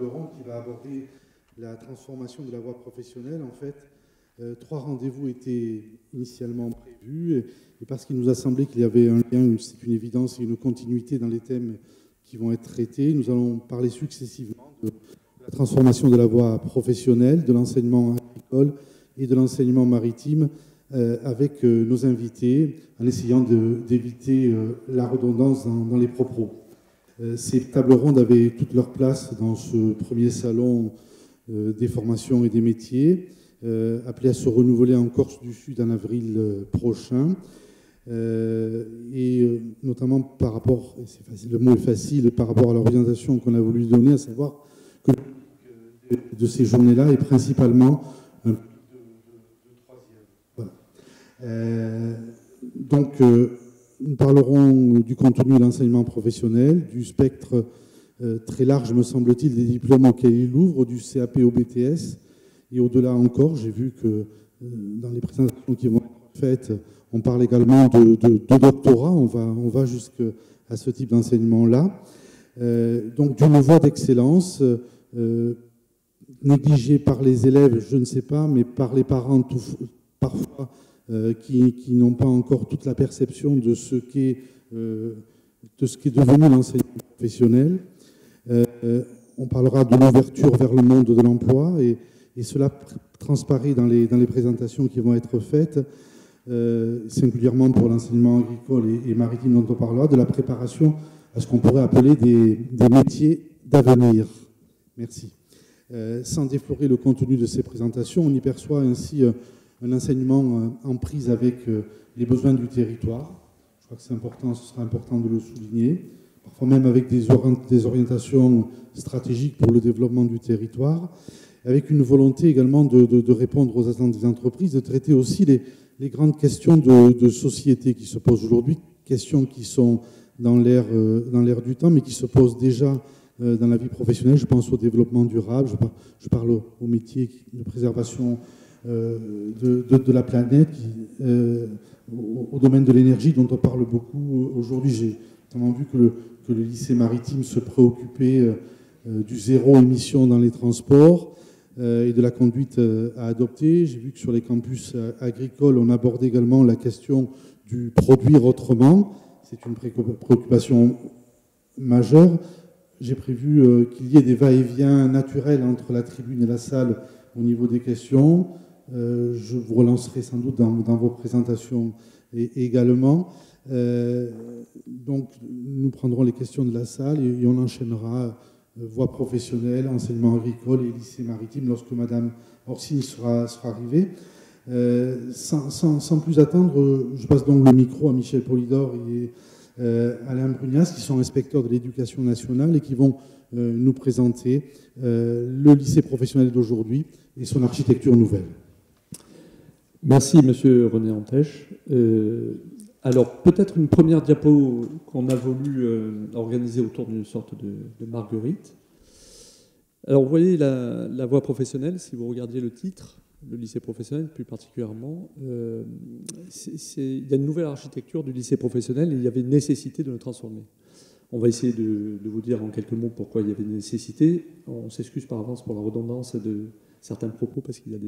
table ronde qui va aborder la transformation de la voie professionnelle. En fait, 3 rendez-vous étaient initialement prévus, et parce qu'il nous a semblé qu'il y avait un lien, c'est une évidence, et une continuité dans les thèmes qui vont être traités, nous allons parler successivement de la transformation de la voie professionnelle, de l'enseignement agricole et de l'enseignement maritime, avec nos invités, en essayant d'éviter la redondance dans les propos. Ces tables rondes avaient toute leur place dans ce premier salon des formations et des métiers, appelé à se renouveler en Corse du Sud en avril prochain, et notamment par rapport, le mot est facile, par rapport à l'orientation qu'on a voulu donner, à savoir que de ces journées-là est principalement un de troisième. Voilà. Donc, nous parlerons du contenu de l'enseignement professionnel, du spectre très large, me semble-t-il, des diplômes auxquels il ouvre, du CAP au BTS, et au-delà encore. J'ai vu que dans les présentations qui vont être faites, on parle également de doctorat, on va jusqu'à ce type d'enseignement-là. Donc d'une voie d'excellence, négligée par les élèves, je ne sais pas, mais par les parents parfois, qui n'ont pas encore toute la perception de ce qu'est devenu l'enseignement professionnel. On parlera de l'ouverture vers le monde de l'emploi, et cela transparaît dans les présentations qui vont être faites, singulièrement pour l'enseignement agricole et maritime dont on parlera, de la préparation à ce qu'on pourrait appeler des métiers d'avenir. Merci. Sans déflorer le contenu de ces présentations, on y perçoit ainsi un enseignement en prise avec les besoins du territoire. Je crois que c'est important, ce sera important de le souligner, parfois même avec des orientations stratégiques pour le développement du territoire, avec une volonté également de répondre aux attentes des entreprises, de traiter aussi les grandes questions de société qui se posent aujourd'hui, questions qui sont dans l'air du temps, mais qui se posent déjà dans la vie professionnelle. Je pense au développement durable, je parle au métier de préservation de la planète, au domaine de l'énergie dont on parle beaucoup aujourd'hui. J'ai notamment vu que le lycée maritime se préoccupait du zéro émission dans les transports et de la conduite à adopter. J'ai vu que sur les campus agricoles, on abordait également la question du produire autrement. C'est une préoccupation majeure. J'ai prévu qu'il y ait des va-et-vient naturels entre la tribune et la salle au niveau des questions. Je vous relancerai sans doute dans vos présentations également. Donc, nous prendrons les questions de la salle et on enchaînera voie professionnelle, enseignement agricole et lycée maritime lorsque Madame Orsini sera arrivée. Sans plus attendre, je passe donc le micro à Michel Polidor et Alain Brunias, qui sont inspecteurs de l'éducation nationale et qui vont nous présenter le lycée professionnel d'aujourd'hui et son architecture nouvelle. Merci, Monsieur René Antèche. Alors, peut-être une première diapo qu'on a voulu organiser autour d'une sorte de marguerite. Alors, vous voyez la voie professionnelle, si vous regardiez le titre, le lycée professionnel plus particulièrement, il y a une nouvelle architecture du lycée professionnel et il y avait une nécessité de le transformer. On va essayer de vous dire en quelques mots pourquoi il y avait une nécessité. On s'excuse par avance pour la redondance de certains propos parce qu'il y a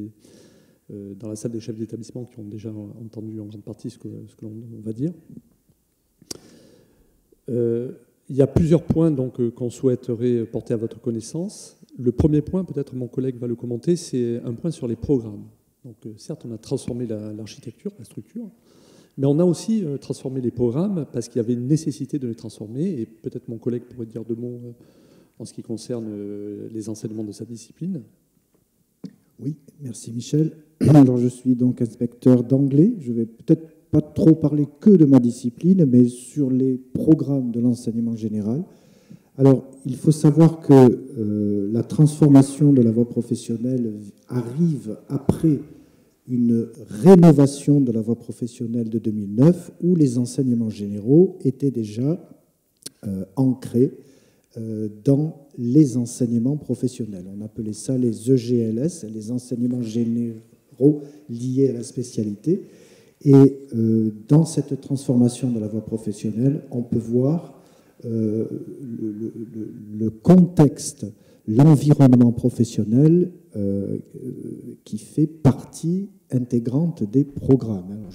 dans la salle des chefs d'établissement qui ont déjà entendu en grande partie ce que l'on va dire. Il y a plusieurs points donc qu'on souhaiterait porter à votre connaissance. Le premier point, peut-être mon collègue va le commenter, c'est un point sur les programmes. Donc certes, on a transformé l'architecture, la structure, mais on a aussi transformé les programmes parce qu'il y avait une nécessité de les transformer, et peut-être mon collègue pourrait dire 2 mots en ce qui concerne les enseignements de sa discipline. Oui, merci Michel. Alors je suis donc inspecteur d'anglais. Je vais peut-être pas trop parler que de ma discipline, mais sur les programmes de l'enseignement général. Alors, il faut savoir que la transformation de la voie professionnelle arrive après une rénovation de la voie professionnelle de 2009, où les enseignements généraux étaient déjà ancrés dans les enseignements professionnels. On appelait ça les EGLS, les enseignements généraux liés à la spécialité. Et dans cette transformation de la voie professionnelle, on peut voir le contexte l'environnement professionnel qui fait partie intégrante des programmes. Alors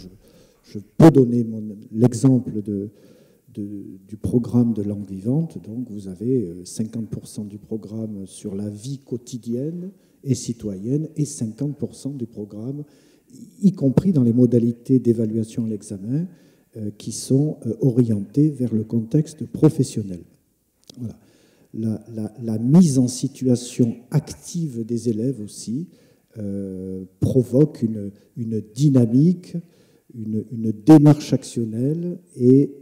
je peux donner l'exemple du programme de langue vivante. Donc vous avez 50% du programme sur la vie quotidienne et citoyenne et 50% du programme, y compris dans les modalités d'évaluation à l'examen, qui sont orientés vers le contexte professionnel. Voilà. La mise en situation active des élèves aussi provoque une dynamique, une démarche actionnelle et,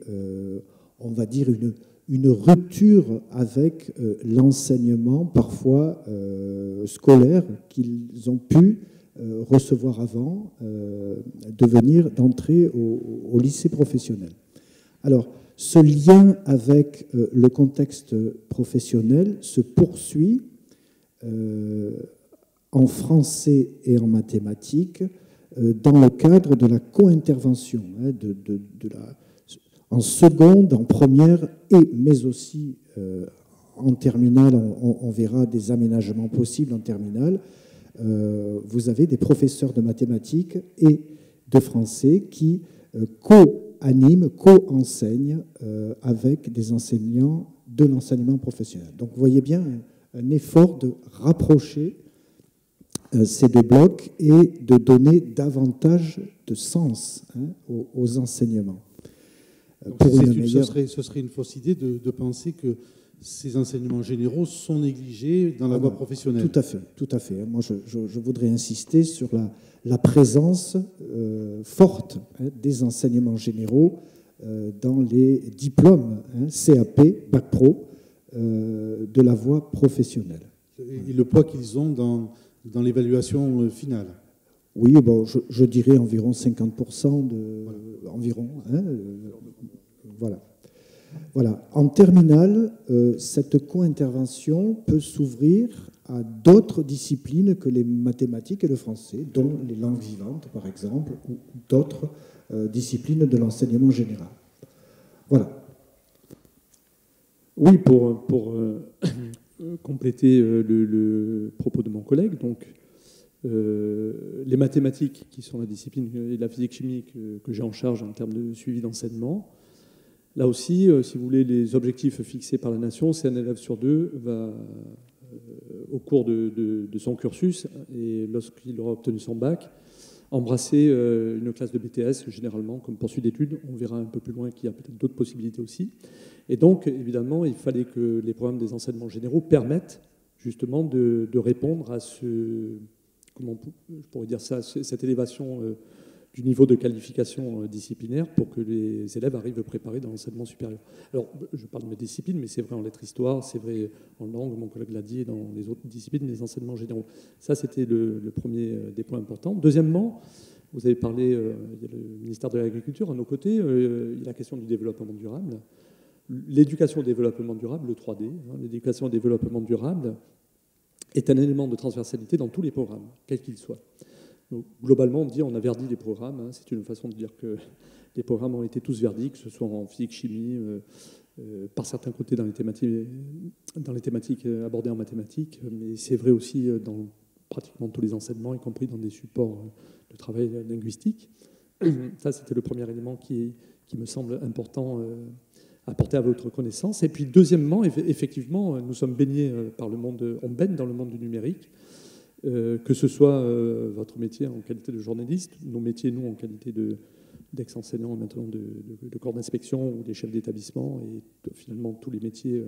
on va dire, une rupture avec l'enseignement parfois scolaire qu'ils ont pu recevoir avant d'entrer au lycée professionnel. Alors, ce lien avec le contexte professionnel se poursuit en français et en mathématiques dans le cadre de la co-intervention, en seconde, en première, mais aussi en terminale. On verra des aménagements possibles en terminale. Vous avez des professeurs de mathématiques et de français qui co-animent, co-enseignent avec des enseignants de l'enseignement professionnel. Donc vous voyez bien un effort de rapprocher ces deux blocs et de donner davantage de sens aux enseignements. Ce serait une fausse idée de penser que ces enseignements généraux sont négligés dans la voie professionnelle. Tout à fait, tout à fait. Moi, je voudrais insister sur la présence forte des enseignements généraux dans les diplômes CAP, Bac Pro de la voie professionnelle. Et le poids qu'ils ont dans l'évaluation finale. Oui, bon, je dirais environ 50% environ. Voilà. Voilà. En terminale, cette co-intervention peut s'ouvrir à d'autres disciplines que les mathématiques et le français, dont les langues vivantes, par exemple, ou d'autres disciplines de l'enseignement général. Voilà. Oui, pour compléter le propos de mon collègue, donc les mathématiques, qui sont la discipline, et la physique-chimie que j'ai en charge en termes de suivi d'enseignement. Là aussi, si vous voulez, les objectifs fixés par la nation, c'est un élève sur deux va, au cours de son cursus, et lorsqu'il aura obtenu son bac, embrasser une classe de BTS, généralement, comme poursuite d'études. On verra un peu plus loin qu'il y a peut-être d'autres possibilités aussi. Et donc, évidemment, il fallait que les programmes des enseignements généraux permettent justement de répondre à comment je pourrais dire ça, cette élévation du niveau de qualification disciplinaire pour que les élèves arrivent préparés dans l'enseignement supérieur. Alors, je parle de mes disciplines, mais c'est vrai en lettres-histoire, c'est vrai en langue, mon collègue l'a dit, et dans les autres disciplines, les enseignements généraux. Ça, c'était le premier des points importants. Deuxièmement, vous avez parlé, il y a le ministère de l'Agriculture à nos côtés, il y a la question du développement durable. L'éducation au développement durable, le 3D, l'éducation au développement durable est un élément de transversalité dans tous les programmes, quels qu'ils soient. Donc, globalement, on dit on a verdi les programmes. C'est une façon de dire que les programmes ont été tous verdis, que ce soit en physique, chimie, par certains côtés dans les thématiques abordées en mathématiques, mais c'est vrai aussi dans pratiquement tous les enseignements, y compris dans des supports de travail linguistique. Ça, c'était le premier élément qui me semble important à porter à votre connaissance. Et puis, deuxièmement, effectivement, nous sommes baignés par le monde, on baigne dans le monde du numérique. Que ce soit votre métier en qualité de journaliste, nos métiers, nous, en qualité d'ex-enseignants, maintenant de corps d'inspection ou des chefs d'établissement, et finalement tous les métiers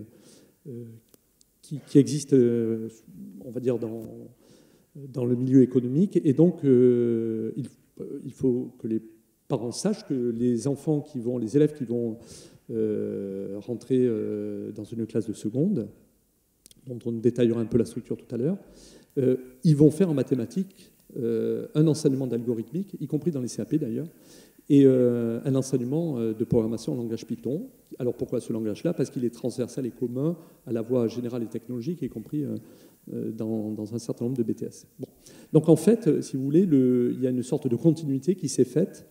qui existent, on va dire, dans le milieu économique. Et donc, il faut que les parents sachent que les élèves qui vont rentrer dans une classe de seconde, dont on détaillera un peu la structure tout à l'heure, ils vont faire en mathématiques un enseignement d'algorithmique, y compris dans les CAP d'ailleurs, et un enseignement de programmation en langage Python. Alors pourquoi ce langage-là? Parce qu'il est transversal et commun à la voie générale et technologique, y compris dans un certain nombre de BTS. Bon. Donc en fait, si vous voulez, il y a une sorte de continuité qui s'est faite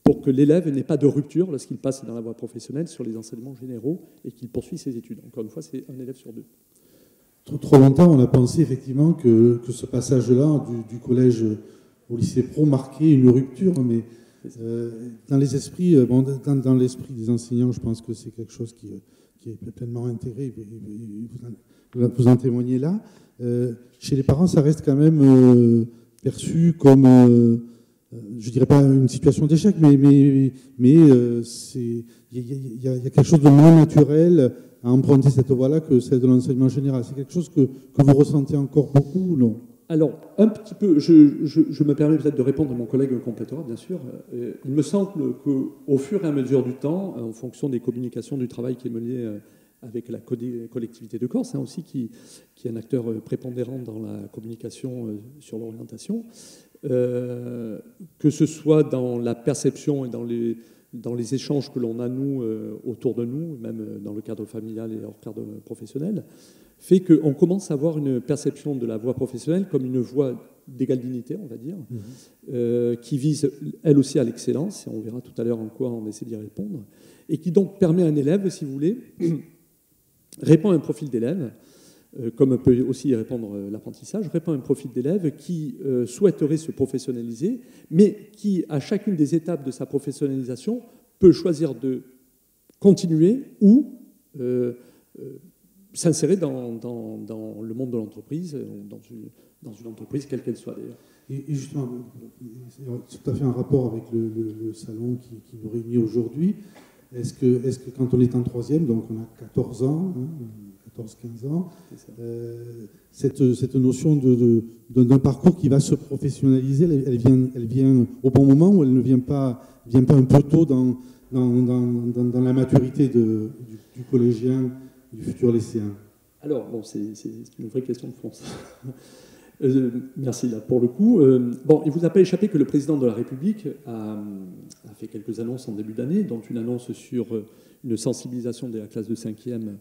pour que l'élève n'ait pas de rupture lorsqu'il passe dans la voie professionnelle sur les enseignements généraux et qu'il poursuit ses études. Encore une fois, c'est un élève sur deux. trop longtemps, on a pensé effectivement que ce passage-là du collège au lycée pro marquait une rupture, mais dans les esprits, dans l'esprit des enseignants, je pense que c'est quelque chose qui est pleinement intégré. Vous en témoignez là. Chez les parents, ça reste quand même perçu comme, je dirais pas une situation d'échec, mais il y a quelque chose de moins naturel à emprunter cette voie-là que celle de l'enseignement général. C'est quelque chose que vous ressentez encore beaucoup ou non? Alors, un petit peu, je me permets peut-être de répondre à mon collègue complétera, bien sûr. Il me semble qu'au fur et à mesure du temps, en fonction des communications, du travail qui est mené avec la collectivité de Corse, aussi, qui est un acteur prépondérant dans la communication sur l'orientation, que ce soit dans la perception et dans les échanges que l'on a, nous, autour de nous, même dans le cadre familial et hors cadre professionnel, fait qu'on commence à avoir une perception de la voie professionnelle comme une voie d'égale dignité, on va dire, qui vise, elle aussi, à l'excellence, et on verra tout à l'heure en quoi on essaie d'y répondre, et qui donc permet à un élève, si vous voulez, répond à un profil d'élève, comme peut aussi y répondre l'apprentissage, répond à un profil d'élève qui souhaiterait se professionnaliser, mais qui, à chacune des étapes de sa professionnalisation, peut choisir de continuer ou s'insérer dans le monde de l'entreprise, dans une entreprise, quelle qu'elle soit d'ailleurs. Et justement, c'est tout à fait un rapport avec le salon qui nous réunit aujourd'hui. Est-ce que quand on est en troisième, donc on a 14 ans, 14-15 ans, cette notion d'un parcours qui va se professionnaliser, elle vient au bon moment ou elle ne vient pas un peu tôt dans la maturité du collégien, du futur lycéen? Alors, bon, c'est une vraie question de fond. Merci là pour le coup. Bon, il ne vous a pas échappé que le président de la République a fait quelques annonces en début d'année, dont une annonce sur une sensibilisation de la classe de 5e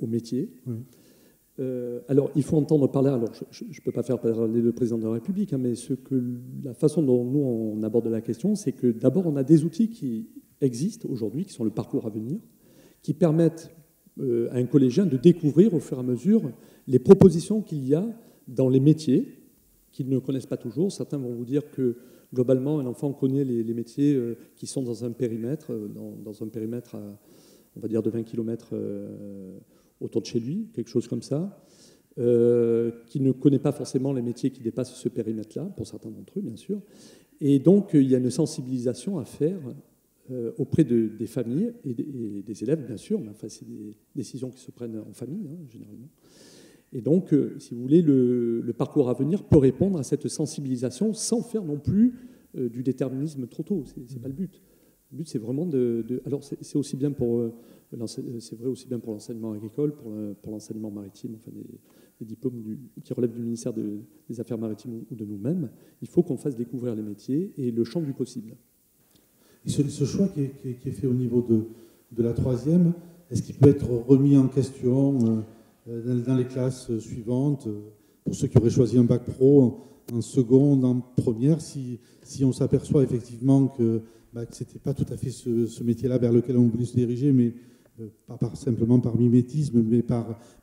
au métier. Oui. Alors, il faut entendre par là, alors je ne peux pas faire parler le président de la République, mais la façon dont nous on aborde la question, c'est que d'abord on a des outils qui existent aujourd'hui, qui sont le parcours à venir, qui permettent à un collégien de découvrir au fur et à mesure les propositions qu'il y a dans les métiers qu'ils ne connaissent pas toujours. Certains vont vous dire que globalement, un enfant connaît les métiers qui sont dans un périmètre, dans un périmètre, on va dire, de 20 km autour de chez lui, quelque chose comme ça, qui ne connaît pas forcément les métiers qui dépassent ce périmètre-là, pour certains d'entre eux, bien sûr. Et donc, il y a une sensibilisation à faire auprès des familles et des élèves, bien sûr, mais enfin, c'est des décisions qui se prennent en famille, généralement. Et donc, si vous voulez, le parcours à venir peut répondre à cette sensibilisation sans faire non plus du déterminisme trop tôt. C'est pas le but. Le but, c'est vraiment alors, c'est aussi bien c'est vrai aussi bien pour l'enseignement agricole, pour l'enseignement maritime, enfin des diplômes qui relèvent du ministère des Affaires maritimes ou de nous-mêmes. Il faut qu'on fasse découvrir les métiers et le champ du possible. Et ce choix qui est fait au niveau de la troisième, est-ce qu'il peut être remis en question dans les classes suivantes, pour ceux qui auraient choisi un bac pro en seconde, en première, si on s'aperçoit effectivement que ce n'était pas tout à fait ce métier-là vers lequel on voulait se diriger, mais pas simplement par mimétisme, mais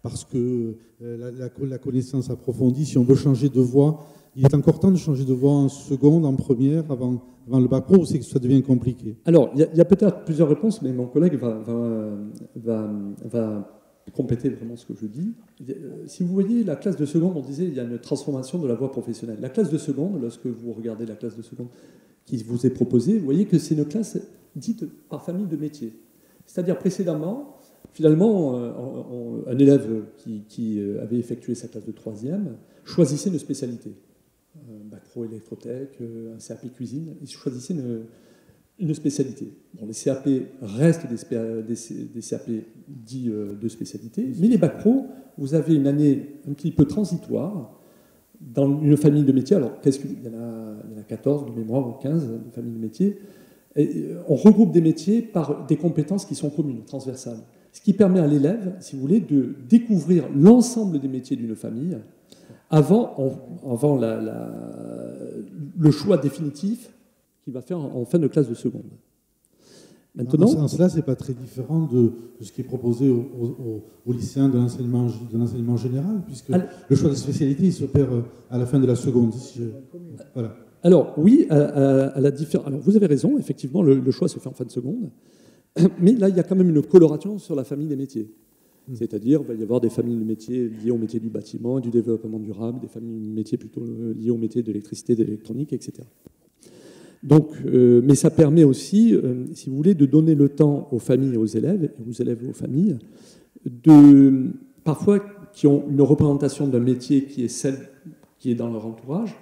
parce que la connaissance approfondie, si on veut changer de voie, il est encore temps de changer de voie en seconde, en première, avant le bac pro, ou c'est que ça devient compliqué? Alors, il y a peut-être plusieurs réponses, mais mon collègue va compléter vraiment ce que je dis. Si vous voyez la classe de seconde, on disait il y a une transformation de la voie professionnelle. La classe de seconde, lorsque vous regardez la classe de seconde qui vous est proposée, vous voyez que c'est une classe dite par famille de métiers. C'est-à-dire précédemment, finalement, un élève qui avait effectué sa classe de troisième choisissait une spécialité. Un bac pro électrotech, un CAP cuisine, il choisissait une spécialité. Bon, les CAP restent des CAP dits de spécialité, mais les bacs pro, vous avez une année un petit peu transitoire dans une famille de métiers. Alors, il y en a 14 de mémoire ou 15 de familles de métiers. Et on regroupe des métiers par des compétences qui sont communes, transversales. Ce qui permet à l'élève, si vous voulez, de découvrir l'ensemble des métiers d'une famille avant le choix définitif qu'il va faire en fin de classe de seconde. Maintenant, en cela, ce n'est pas très différent de ce qui est proposé aux lycéens de l'enseignement général, puisque le choix de spécialité il s'opère à la fin de la seconde. Voilà. Alors, oui, alors, vous avez raison, effectivement, le choix se fait en fin de seconde. Mais là, il y a quand même une coloration sur la famille des métiers. C'est-à-dire, il va y avoir des familles de métiers liées au métier du bâtiment et du développement durable, des familles de métiers plutôt liées au métier de l'électricité, de l'électronique, etc. Donc, mais ça permet aussi, si vous voulez, de donner le temps aux familles et aux élèves et aux familles, parfois qui ont une représentation d'un métier qui est celle qui est dans leur entourage,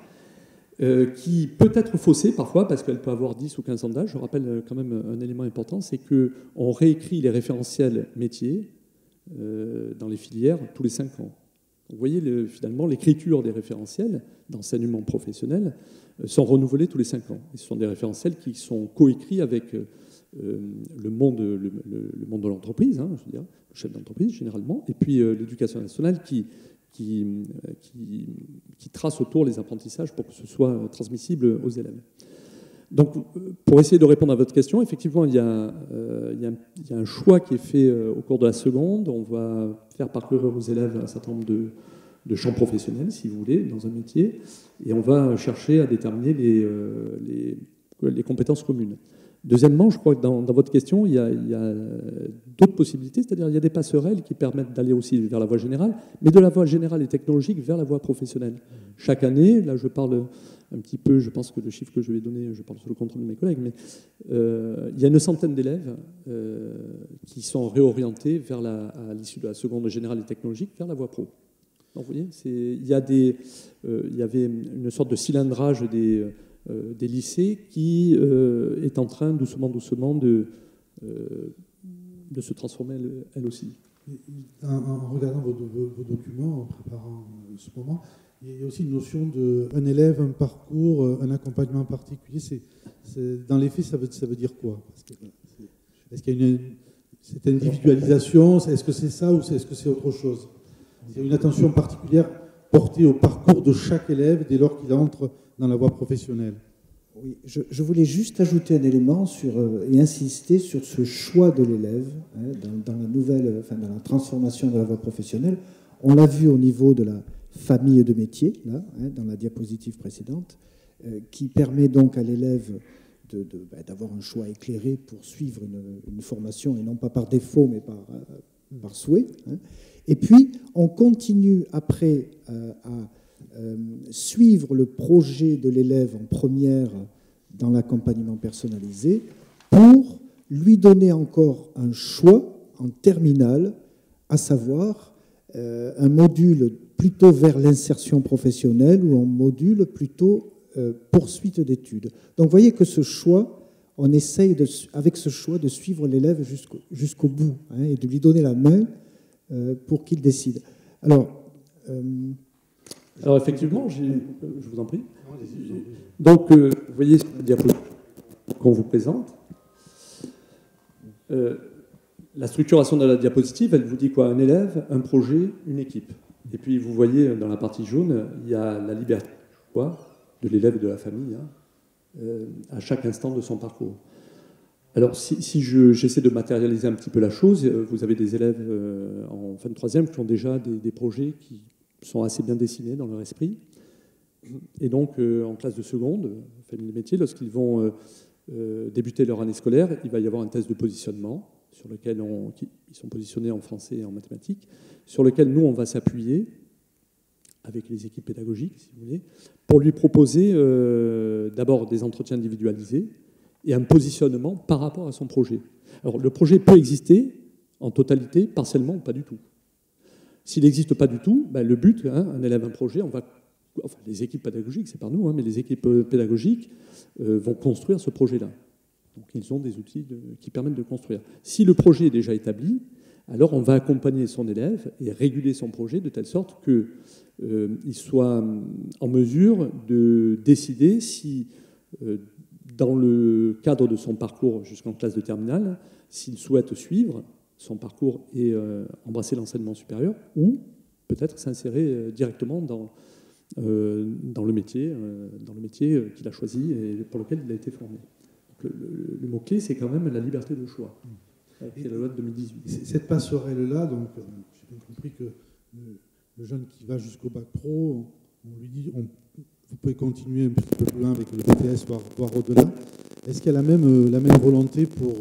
qui peut être faussée parfois parce qu'elle peut avoir 10 ou 15 ans d'âge. Je rappelle quand même un élément important, c'est qu'on réécrit les référentiels métiers dans les filières tous les 5 ans. Vous voyez, finalement, l'écriture des référentiels d'enseignement professionnel sont renouvelés tous les 5 ans. Et ce sont des référentiels qui sont coécrits avec le monde de l'entreprise, je veux dire, le chef d'entreprise généralement, et puis l'éducation nationale qui trace autour les apprentissages pour que ce soit transmissible aux élèves. Donc, pour essayer de répondre à votre question, effectivement, il y a un choix qui est fait au cours de la seconde. On va faire parcourir aux élèves un certain nombre de champs professionnels, si vous voulez, dans un métier, et on va chercher à déterminer les compétences communes. Deuxièmement, je crois que dans votre question, il y a d'autres possibilités, c'est-à-dire il y a des passerelles qui permettent d'aller aussi vers la voie générale, mais de la voie générale et technologique vers la voie professionnelle. Chaque année, là je parle un petit peu, je pense que le chiffre que je vais donner, je parle sous le contrôle de mes collègues, mais il y a une centaine d'élèves qui sont réorientés à l'issue de la seconde générale et technologique vers la voie pro. Donc, vous voyez, il y avait une sorte de cilindrage des lycées qui est en train doucement de se transformer elle aussi. En regardant vos documents, en préparant ce moment, il y a aussi une notion d'un élève, un parcours, un accompagnement particulier. Dans les faits, ça veut dire quoi? Est-ce qu'il y a cette individualisation? Est-ce que c'est ça ou est-ce que c'est autre chose? Il y a une attention particulière portée au parcours de chaque élève dès lors qu'il entre dans la voie professionnelle. Oui, je voulais juste ajouter un élément et insister sur ce choix de l'élève dans la transformation de la voie professionnelle. On l'a vu au niveau de la famille de métiers, là, dans la diapositive précédente, qui permet donc à l'élève d'avoir un choix éclairé pour suivre une formation, et non pas par défaut, mais par souhait. Et puis, on continue après à suivre le projet de l'élève en première dans l'accompagnement personnalisé pour lui donner encore un choix en terminale, à savoir un module plutôt vers l'insertion professionnelle ou un module plutôt poursuite d'études. Donc vous voyez que ce choix, on essaye avec ce choix de suivre l'élève jusqu'au bout et de lui donner la main pour qu'il décide. Alors effectivement, je vous en prie. Donc, vous voyez ce diapositive qu'on vous présente. La structuration de la diapositive, elle vous dit quoi? Un élève, un projet, une équipe. Et puis, vous voyez, dans la partie jaune, il y a la liberté de l'élève et de la famille à chaque instant de son parcours. Alors, si j'essaie de matérialiser un petit peu la chose, vous avez des élèves en fin de troisième qui ont déjà des projets qui sont assez bien dessinés dans leur esprit. Et donc, en classe de seconde, famille de métier, lorsqu'ils vont débuter leur année scolaire, il va y avoir un test de positionnement sur lequel ils sont positionnés en français et en mathématiques, sur lequel nous, on va s'appuyer avec les équipes pédagogiques, si vous voulez, pour lui proposer d'abord des entretiens individualisés et un positionnement par rapport à son projet. Alors, le projet peut exister en totalité, partiellement ou pas du tout. S'il n'existe pas du tout, le but, un élève, un projet, les équipes pédagogiques, c'est pas nous, mais les équipes pédagogiques vont construire ce projet-là. Donc ils ont des outils qui permettent de construire. Si le projet est déjà établi, alors on va accompagner son élève et réguler son projet de telle sorte qu'il soit en mesure de décider si, dans le cadre de son parcours jusqu'en classe de terminale, s'il souhaite suivre son parcours et embrasser l'enseignement supérieur, ou peut-être s'insérer directement dans le métier qu'il a choisi et pour lequel il a été formé. le mot-clé, c'est quand même la liberté de choix. Avec la loi de 2018. Cette passerelle-là, donc, j'ai bien compris que le jeune qui va jusqu'au bac pro, on lui dit, vous pouvez continuer un petit peu plus loin avec le BTS, voire au-delà. Est-ce qu'il y a la même volonté pour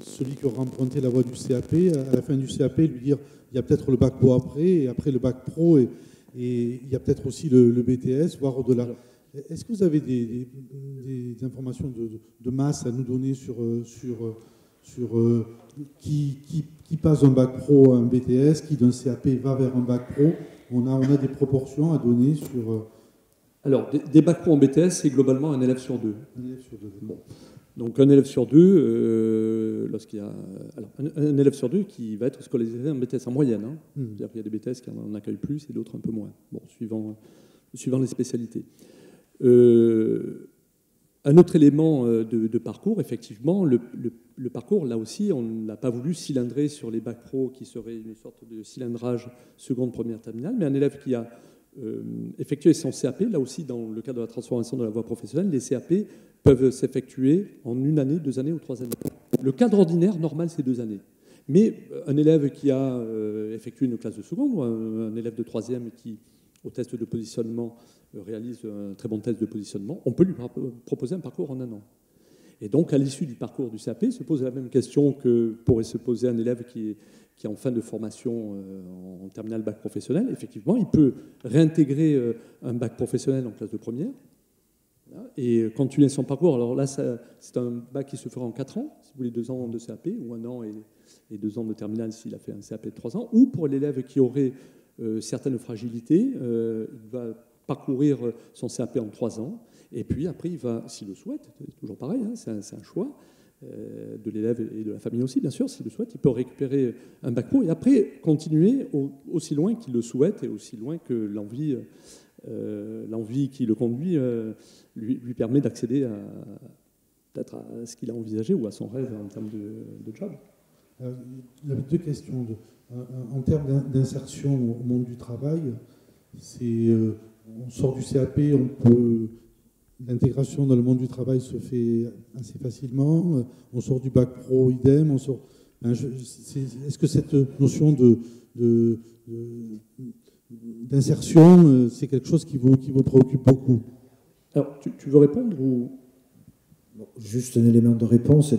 celui qui aura emprunté la voie du CAP, à la fin du CAP, lui dire, il y a peut-être le bac pro après, et après le bac pro, et il y a peut-être aussi le BTS, voire au-delà. Est-ce que vous avez des informations de masse à nous donner sur qui passe d'un bac pro à un BTS, qui d'un CAP va vers un bac pro? On a des proportions à donner sur... Alors, des bacs pro en BTS, c'est globalement un élève sur deux. Un élève sur deux. Bon. Donc, un élève sur deux, lorsqu'il y a... Alors, un élève sur deux qui va être scolarisé en BTS en moyenne. Hein. C'est-à-dire qu'il y a des BTS qui en accueillent plus et d'autres un peu moins. Bon, suivant les spécialités. Un autre élément de parcours, effectivement, le parcours, là aussi, on n'a pas voulu cylindrer sur les bacs pro qui serait une sorte de cylindrage seconde, première, terminale, mais un élève qui a effectué son CAP, là aussi, dans le cadre de la transformation de la voie professionnelle, les CAP peuvent s'effectuer en 1 année, 2 années ou 3 années. Le cadre ordinaire, normal, c'est 2 années. Mais un élève qui a effectué une classe de seconde, ou un élève de 3e qui, au test de positionnement, réalise un très bon test de positionnement, on peut lui proposer un parcours en 1 an. Et donc, à l'issue du parcours du CAP, se pose la même question que pourrait se poser un élève qui est en fin de formation en terminale bac professionnel. Effectivement, il peut réintégrer un bac professionnel en classe de première et continuer son parcours. Alors là, c'est un bac qui se fera en 4 ans, si vous voulez 2 ans de CAP, ou 1 an et 2 ans de terminale s'il a fait un CAP de 3 ans, ou pour l'élève qui aurait certaines fragilités, il va parcourir son CAP en 3 ans, et puis après, il va, s'il le souhaite, toujours pareil, hein, c'est un choix de l'élève et de la famille aussi, bien sûr, s'il le souhaite, il peut récupérer un bac pro, et après continuer aussi loin qu'il le souhaite, et aussi loin que l'envie qui le conduit lui permet d'accéder peut-être à ce qu'il a envisagé ou à son rêve en termes de job. Il y avait 2 questions. En termes d'insertion au monde du travail, on sort du CAP, l'intégration dans le monde du travail se fait assez facilement. On sort du bac pro, idem. Est-ce que cette notion d'insertion, c'est quelque chose qui vous préoccupe beaucoup? Alors, tu veux répondre ou... Bon, juste un élément de réponse.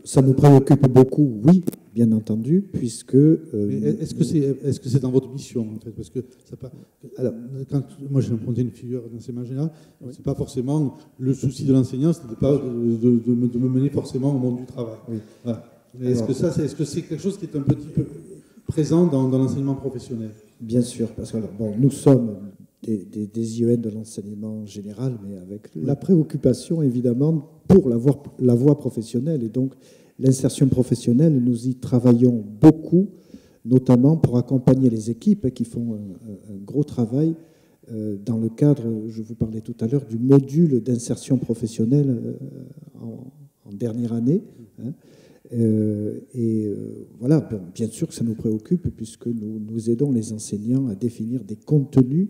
Ça nous préoccupe beaucoup, oui, bien entendu, puisque... Est-ce que c'est dans votre mission, en fait? Parce que alors, quand moi j'ai emprunté une figure d'enseignement général, c'est pas forcément le souci de l'enseignant, c'est de me mener forcément au monde du travail. Oui. Voilà. Est-ce que c'est quelque chose qui est un petit peu présent dans l'enseignement professionnel? Bien sûr, parce que nous sommes des IEN de l'enseignement général, mais avec la préoccupation, évidemment, pour la voie professionnelle. Et donc, l'insertion professionnelle, nous y travaillons beaucoup, notamment pour accompagner les équipes qui font un gros travail dans le cadre, je vous parlais tout à l'heure, du module d'insertion professionnelle en dernière année. Hein. Voilà, bien sûr que ça nous préoccupe, puisque nous aidons les enseignants à définir des contenus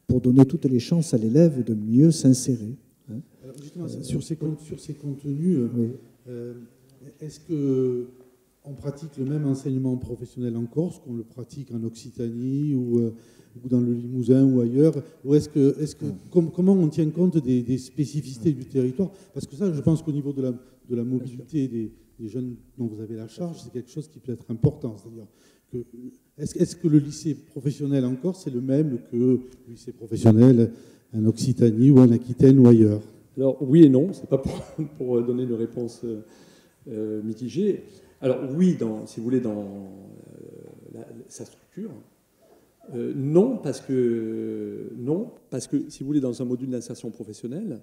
pour donner toutes les chances à l'élève de mieux s'insérer. Hein. Alors justement, sur ces contenus, oui. Est-ce qu'on pratique le même enseignement professionnel en Corse qu'on le pratique en Occitanie ou dans le Limousin ou ailleurs? Ou comment on tient compte des spécificités du territoire? Parce que ça, je pense qu'au niveau de la mobilité des jeunes dont vous avez la charge, c'est quelque chose qui peut être important. C'est-à-dire est-ce que le lycée professionnel en Corse est le même que le lycée professionnel en Occitanie ou en Aquitaine ou ailleurs? Alors oui et non, c'est pas pour donner une réponse mitigée. Alors oui, si vous voulez, dans sa structure. Non, parce que, si vous voulez, dans un module d'insertion professionnelle,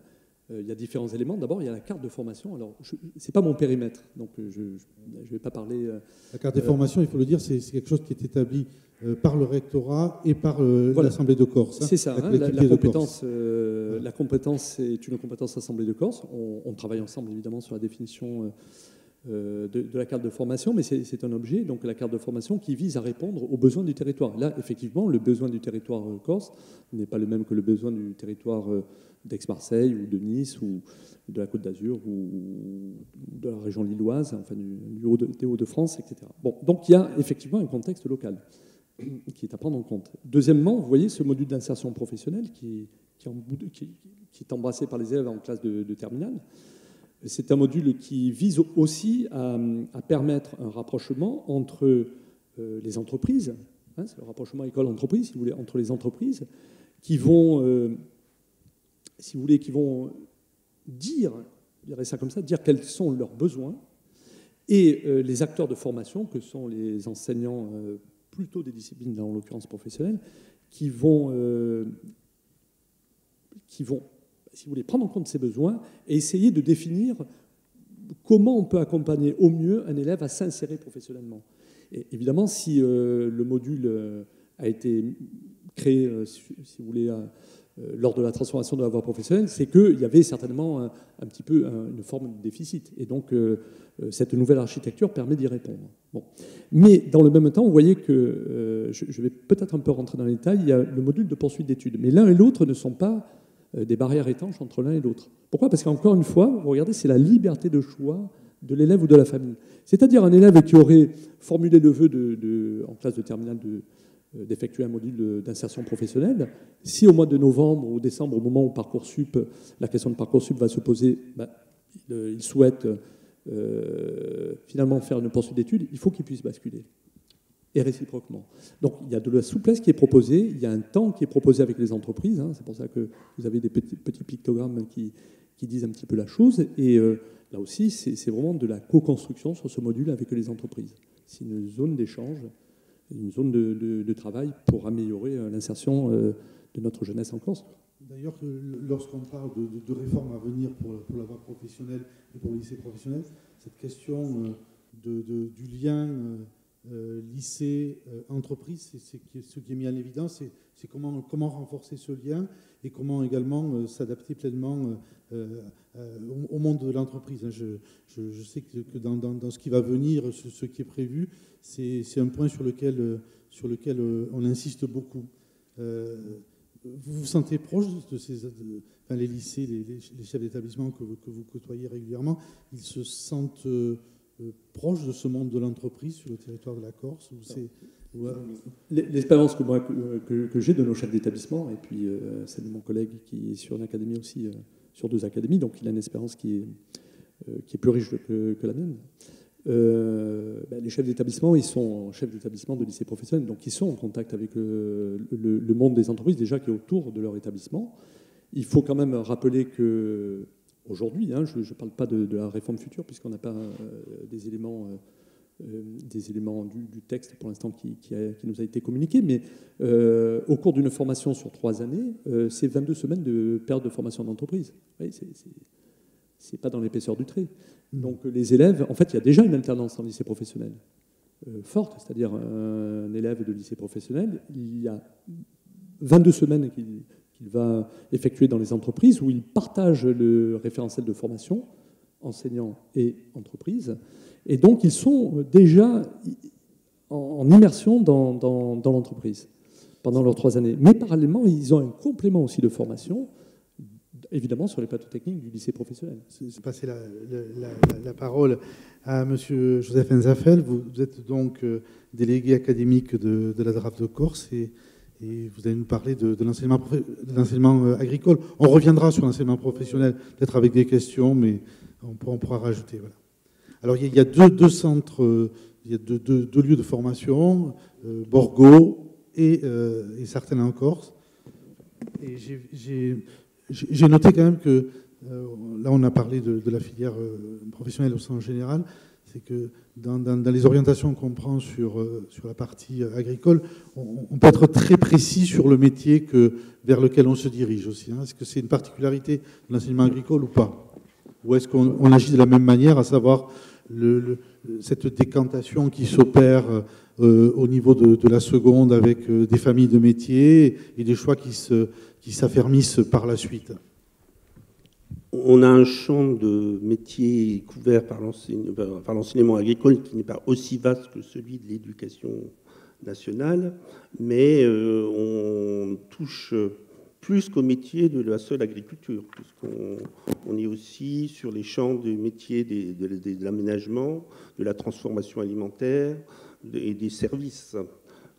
il y a différents éléments. D'abord, il y a la carte de formation. Alors, ce n'est pas mon périmètre, donc je ne vais pas parler... La carte de formation, il faut le dire, c'est quelque chose qui est établi par le rectorat et par l'Assemblée de Corse. C'est ça, la compétence, la compétence est une compétence Assemblée de Corse. On travaille ensemble, évidemment, sur la définition de la carte de formation, mais c'est un objet, donc la carte de formation qui vise à répondre aux besoins du territoire. Là, effectivement, le besoin du territoire corse n'est pas le même que le besoin du territoire d'Aix-Marseille ou de Nice ou de la Côte d'Azur ou de la région lilloise, enfin des Hauts-de-France, etc. Bon, donc il y a effectivement un contexte local qui est à prendre en compte. Deuxièmement, vous voyez ce module d'insertion professionnelle qui est embrassé par les élèves en classe de terminale. C'est un module qui vise aussi à permettre un rapprochement entre les entreprises, hein, c'est le rapprochement école-entreprise, si vous voulez, entre les entreprises qui vont, si vous voulez, qui vont dire, je dirais ça comme ça, dire quels sont leurs besoins, et les acteurs de formation, que sont les enseignants plutôt des disciplines, en l'occurrence professionnelles, qui vont, si vous voulez, prendre en compte ces besoins et essayer de définir comment on peut accompagner au mieux un élève à s'insérer professionnellement. Et évidemment, si le module a été créé, si vous voulez, lors de la transformation de la voie professionnelle, c'est qu'il y avait certainement un petit peu une forme de déficit. Et donc, cette nouvelle architecture permet d'y répondre. Bon. Mais dans le même temps, vous voyez que, je vais peut-être un peu rentrer dans les détails, il y a le module de poursuite d'études. Mais l'un et l'autre ne sont pas des barrières étanches entre l'un et l'autre. Pourquoi ? Parce qu'encore une fois, vous regardez, c'est la liberté de choix de l'élève ou de la famille. C'est-à-dire un élève qui aurait formulé le vœu en classe de terminale d'effectuer un module d'insertion professionnelle, si au mois de novembre ou décembre, au moment où Parcoursup, la question de Parcoursup va se poser, il souhaite finalement faire une poursuite d'études, il faut qu'il puisse basculer. Et réciproquement. Donc il y a de la souplesse qui est proposée, il y a un temps qui est proposé avec les entreprises, hein, c'est pour ça que vous avez des petits pictogrammes qui disent un petit peu la chose, et là aussi c'est vraiment de la co-construction sur ce module avec les entreprises. C'est une zone d'échange, une zone de travail pour améliorer l'insertion de notre jeunesse en Corse. D'ailleurs, lorsqu'on parle de réformes à venir pour la voie professionnelle et pour le lycée professionnel, cette question du lien lycée, entreprise, c'est ce qui est mis en évidence, c'est comment renforcer ce lien et comment également s'adapter pleinement au monde de l'entreprise. Je sais que dans ce qui va venir, ce qui est prévu, c'est un point sur lequel on insiste beaucoup. Vous vous sentez proche de les lycées, les chefs d'établissement que vous côtoyez régulièrement, ils se sentent proche de ce monde de l'entreprise sur le territoire de la Corse ou L'expérience que j'ai de nos chefs d'établissement, et puis celle de mon collègue qui est sur une académie aussi, sur 2 académies, donc il a une expérience qui est plus riche que la mienne. Les chefs d'établissement, ils sont chefs d'établissement de lycée professionnel, donc ils sont en contact avec le monde des entreprises déjà qui est autour de leur établissement. Il faut quand même rappeler que aujourd'hui, hein, je ne parle pas de la réforme future, puisqu'on n'a pas des éléments du texte pour l'instant qui nous a été communiqué, mais au cours d'une formation sur 3 années, c'est 22 semaines de période de formation d'entreprise. Oui, c'est pas dans l'épaisseur du trait. Donc les élèves, en fait, il y a déjà une alternance en lycée professionnel forte, c'est-à-dire un élève de lycée professionnel, il y a 22 semaines qu'il va effectuer dans les entreprises où il partage le référentiel de formation, enseignants et entreprises. Et donc, ils sont déjà en immersion dans l'entreprise pendant leurs 3 années. Mais parallèlement, ils ont un complément aussi de formation, évidemment sur les plateaux techniques du lycée professionnel. Je vais passer la parole à M. Joseph Enzafel. Vous êtes donc délégué académique de la DRAF de Corse et vous allez nous parler de l'enseignement agricole. On reviendra sur l'enseignement professionnel, peut-être avec des questions, mais on pourra rajouter. Voilà. Alors, il y a deux centres, il y a deux lieux de formation, Borgo et Sartène en Corse. Et j'ai noté quand même que, là on a parlé de la filière professionnelle au sens général, c'est que dans les orientations qu'on prend sur la partie agricole, on peut être très précis sur le métier vers lequel on se dirige aussi. Hein. Est-ce que c'est une particularité de l'enseignement agricole ou pas ? Ou est-ce qu'on agit de la même manière, à savoir cette décantation qui s'opère au niveau de la seconde avec des familles de métiers et des choix qui s'affermissent par la suite ? On a un champ de métiers couvert par l'enseignement agricole qui n'est pas aussi vaste que celui de l'éducation nationale, mais on touche plus qu'au métier de la seule agriculture, puisqu'on est aussi sur les champs des métiers de l'aménagement, de la transformation alimentaire et des services.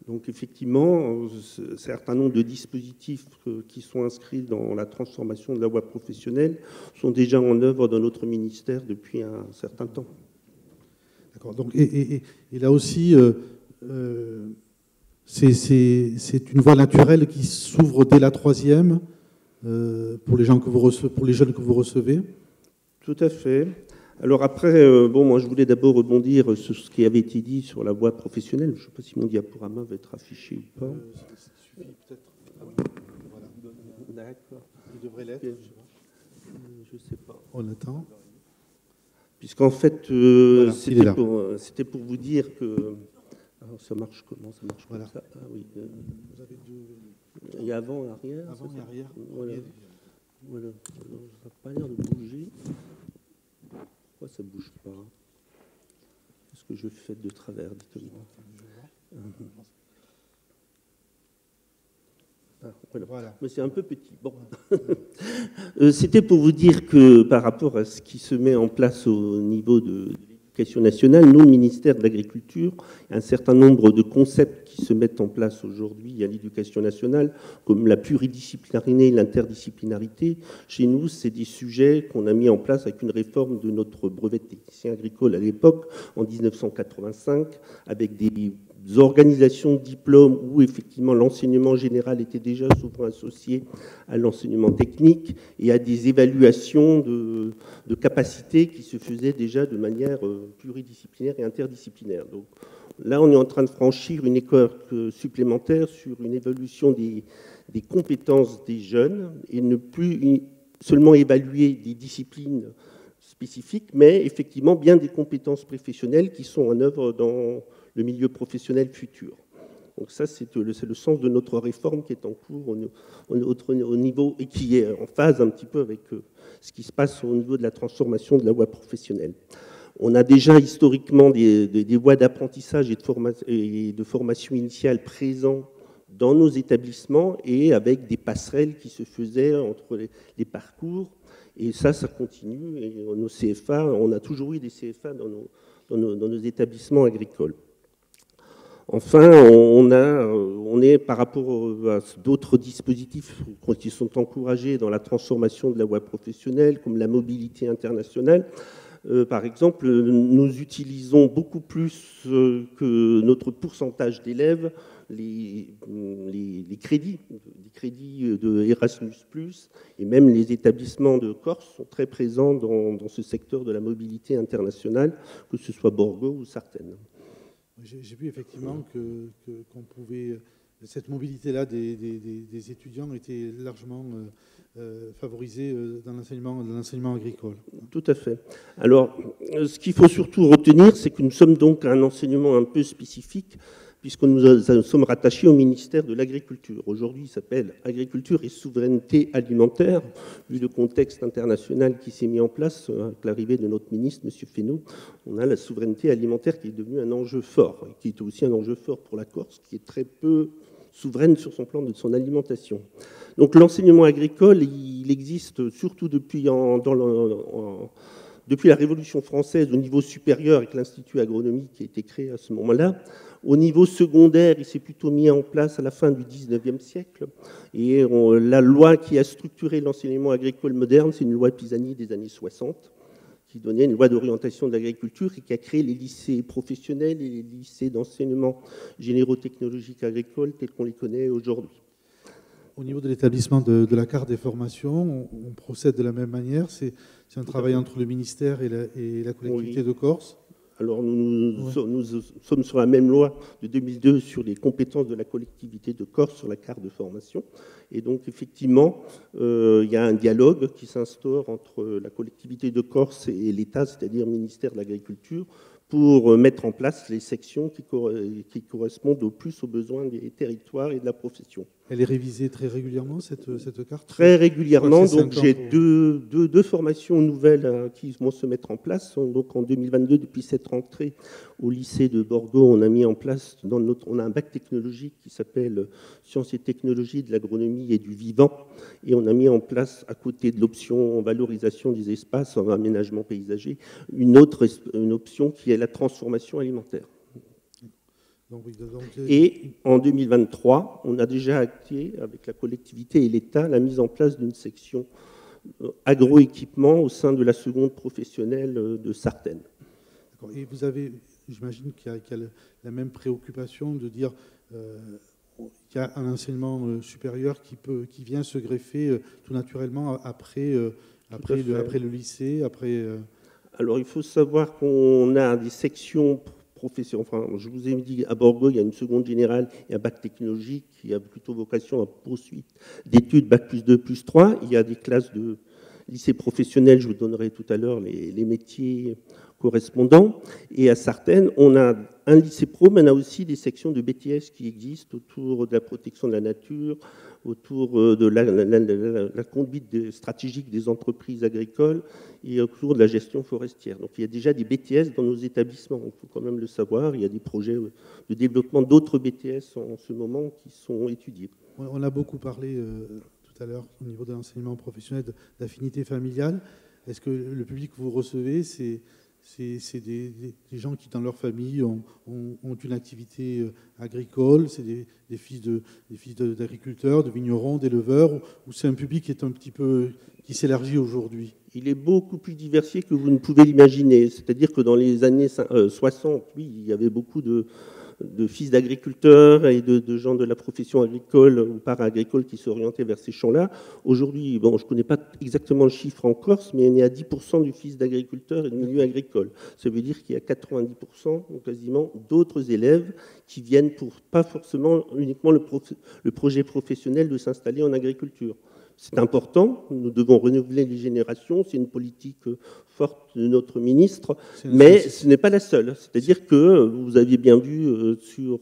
Donc effectivement, un certain nombre de dispositifs qui sont inscrits dans la transformation de la voie professionnelle sont déjà en œuvre dans notre ministère depuis un certain temps. D'accord. Donc, et là aussi, c'est une voie naturelle qui s'ouvre dès la troisième pour les jeunes que vous recevez. Tout à fait. Alors après, moi je voulais d'abord rebondir sur ce qui avait été dit sur la voie professionnelle. Je ne sais pas si mon diaporama va être affiché ou pas. Ça suffit peut-être. Voilà. D'accord. Il devrait l'être. Je ne sais pas. On attend. Puisqu'en fait, voilà, c'était pour vous dire que... Alors, ça marche comment? Ça marche voilà. Comme ça. Ah, oui. Vous avez deux... Il y a avant et arrière. Avant et arrière. Voilà. Voilà. Alors, ça n'a pas l'air de bouger. Pourquoi ça ne bouge pas? Est-ce que je fais de travers? Dites-moi. Voilà. Mais c'est un peu petit. Bon. C'était pour vous dire que par rapport à ce qui se met en place au niveau de l'éducation nationale, nous, le ministère de l'Agriculture, il y a un certain nombre de concepts qui se mettent en place aujourd'hui à l'éducation nationale, comme la pluridisciplinarité et l'interdisciplinarité. Chez nous, c'est des sujets qu'on a mis en place avec une réforme de notre brevet de technicien agricole à l'époque, en 1985, avec des organisations de diplômes où effectivement l'enseignement général était déjà souvent associé à l'enseignement technique et à des évaluations de capacités qui se faisaient déjà de manière pluridisciplinaire et interdisciplinaire. Donc là, on est en train de franchir une école supplémentaire sur une évolution des compétences des jeunes et ne plus seulement évaluer des disciplines spécifiques, mais effectivement bien des compétences professionnelles qui sont en œuvre dans le milieu professionnel futur. Donc ça, c'est le sens de notre réforme qui est en cours au niveau et qui est en phase un petit peu avec ce qui se passe au niveau de la transformation de la voie professionnelle. On a déjà historiquement des voies d'apprentissage et de formation initiale présents dans nos établissements et avec des passerelles qui se faisaient entre les parcours. Et ça continue. Et nos CFA, on a toujours eu des CFA dans nos établissements agricoles. Enfin, on est par rapport à d'autres dispositifs qui sont encouragés dans la transformation de la voie professionnelle, comme la mobilité internationale. Par exemple, nous utilisons beaucoup plus que notre pourcentage d'élèves les crédits de Erasmus+, et même les établissements de Corse sont très présents dans ce secteur de la mobilité internationale, que ce soit Borgo ou Sartène. J'ai vu effectivement qu'on pouvait... Cette mobilité-là des étudiants était largement favorisée dans l'enseignement agricole. Tout à fait. Alors, ce qu'il faut surtout retenir, c'est que nous sommes donc à un enseignement un peu spécifique, puisque nous sommes rattachés au ministère de l'Agriculture. Aujourd'hui, il s'appelle Agriculture et Souveraineté Alimentaire, vu le contexte international qui s'est mis en place avec l'arrivée de notre ministre, M. Fesneau. On a la souveraineté alimentaire qui est devenue un enjeu fort, qui est aussi un enjeu fort pour la Corse, qui est très peu souveraine sur son plan de son alimentation. Donc l'enseignement agricole, il existe surtout depuis la Révolution française au niveau supérieur avec l'Institut agronomique qui a été créé à ce moment-là. Au niveau secondaire, il s'est plutôt mis en place à la fin du XIXe siècle. Et la loi qui a structuré l'enseignement agricole moderne, c'est une loi Pisani des années 60, qui donnait une loi d'orientation de l'agriculture et qui a créé les lycées professionnels et les lycées d'enseignement générotechnologique agricole tels qu'on les connaît aujourd'hui. Au niveau de l'établissement de la carte des formations, on procède de la même manière. C'est un travail entre le ministère et la collectivité de Corse. Alors nous sommes sur la même loi de 2002 sur les compétences de la collectivité de Corse sur la carte de formation. Et donc effectivement, il y a un dialogue qui s'instaure entre la collectivité de Corse et l'État, c'est-à-dire le ministère de l'Agriculture, pour mettre en place les sections qui correspondent au plus aux besoins des territoires et de la profession. Elle est révisée très régulièrement, cette carte? Très régulièrement. Donc j'ai deux formations nouvelles qui vont se mettre en place. Donc en 2022, depuis cette rentrée, au lycée de Borgo, on a mis en place, on a un bac technologique qui s'appelle Sciences et technologies de l'agronomie et du vivant. Et on a mis en place, à côté de l'option valorisation des espaces en aménagement paysager, une option qui est la transformation alimentaire. Et en 2023, on a déjà acté, avec la collectivité et l'État, la mise en place d'une section agroéquipement au sein de la seconde professionnelle de Sartène. Et vous avez, j'imagine qu'il y a la même préoccupation de dire qu'il y a un enseignement supérieur qui vient se greffer tout naturellement après le lycée, après... Alors, il faut savoir qu'on a des sections... Enfin, je vous ai dit, à Borgo, il y a une seconde générale et un bac technologique qui a plutôt vocation à poursuite d'études bac +2, +3. Il y a des classes de lycée professionnel, je vous donnerai tout à l'heure les métiers correspondants. Et à Sartène, on a un lycée pro, mais on a aussi des sections de BTS qui existent autour de la protection de la nature, autour de la conduite stratégique des entreprises agricoles et autour de la gestion forestière. Donc il y a déjà des BTS dans nos établissements, il faut quand même le savoir. Il y a des projets de développement d'autres BTS en ce moment qui sont étudiés. On a beaucoup parlé tout à l'heure au niveau de l'enseignement professionnel d'affinité familiale. Est-ce que le public que vous recevez, c'est des gens qui, dans leur famille, ont une activité agricole, c'est des fils d'agriculteurs, de vignerons, d'éleveurs, ou c'est un public qui est un petit peu qui s'élargit aujourd'hui? Il est beaucoup plus diversifié que vous ne pouvez l'imaginer. C'est-à-dire que dans les années 60, oui, il y avait beaucoup de fils d'agriculteurs et de gens de la profession agricole ou para-agricole qui s'orientaient vers ces champs-là. Aujourd'hui, bon, je ne connais pas exactement le chiffre en Corse, mais on est à 10% du fils d'agriculteurs et du milieu agricole. Ça veut dire qu'il y a 90%, quasiment, d'autres élèves qui viennent pour pas forcément uniquement le projet professionnel de s'installer en agriculture. C'est important, nous devons renouveler les générations, c'est une politique forte de notre ministre, mais ce n'est pas la seule. C'est-à-dire que vous aviez bien vu sur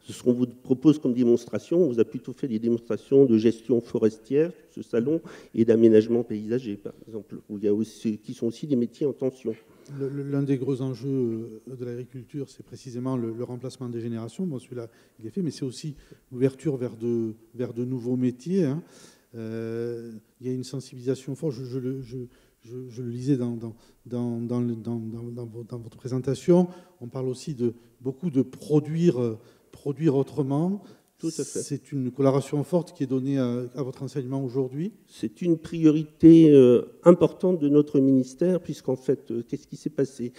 ce qu'on vous propose comme démonstration, on vous a plutôt fait des démonstrations de gestion forestière, ce salon, et d'aménagement paysager, par exemple, où il y a aussi, qui sont aussi des métiers en tension. L'un des gros enjeux de l'agriculture, c'est précisément le remplacement des générations. Bon, celui-là, il est fait, mais c'est aussi l'ouverture vers de nouveaux métiers, hein. Il y a une sensibilisation forte. Je le lisais dans votre présentation. On parle aussi de beaucoup de produire autrement. Tout à fait. C'est une coloration forte qui est donnée à votre enseignement aujourd'hui. C'est une priorité importante de notre ministère, puisqu'en fait, qu'est-ce qui s'est passé ?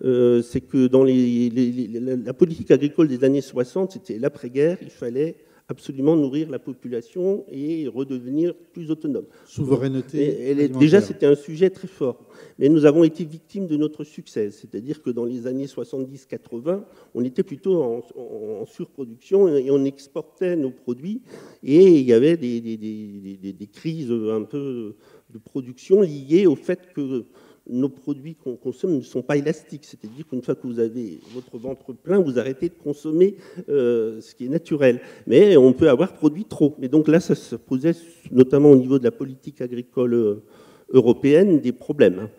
C'est que dans la politique agricole des années 60, c'était l'après-guerre, il fallait absolument nourrir la population et redevenir plus autonome. Souveraineté. Déjà, c'était un sujet très fort. Mais nous avons été victimes de notre succès. C'est-à-dire que dans les années 70-80, on était plutôt en surproduction et on exportait nos produits. Et il y avait des crises un peu de production liées au fait que nos produits qu'on consomme ne sont pas élastiques. C'est-à-dire qu'une fois que vous avez votre ventre plein, vous arrêtez de consommer ce qui est naturel. Mais on peut avoir produit trop. Et donc là, ça se posait, notamment au niveau de la politique agricole européenne, des problèmes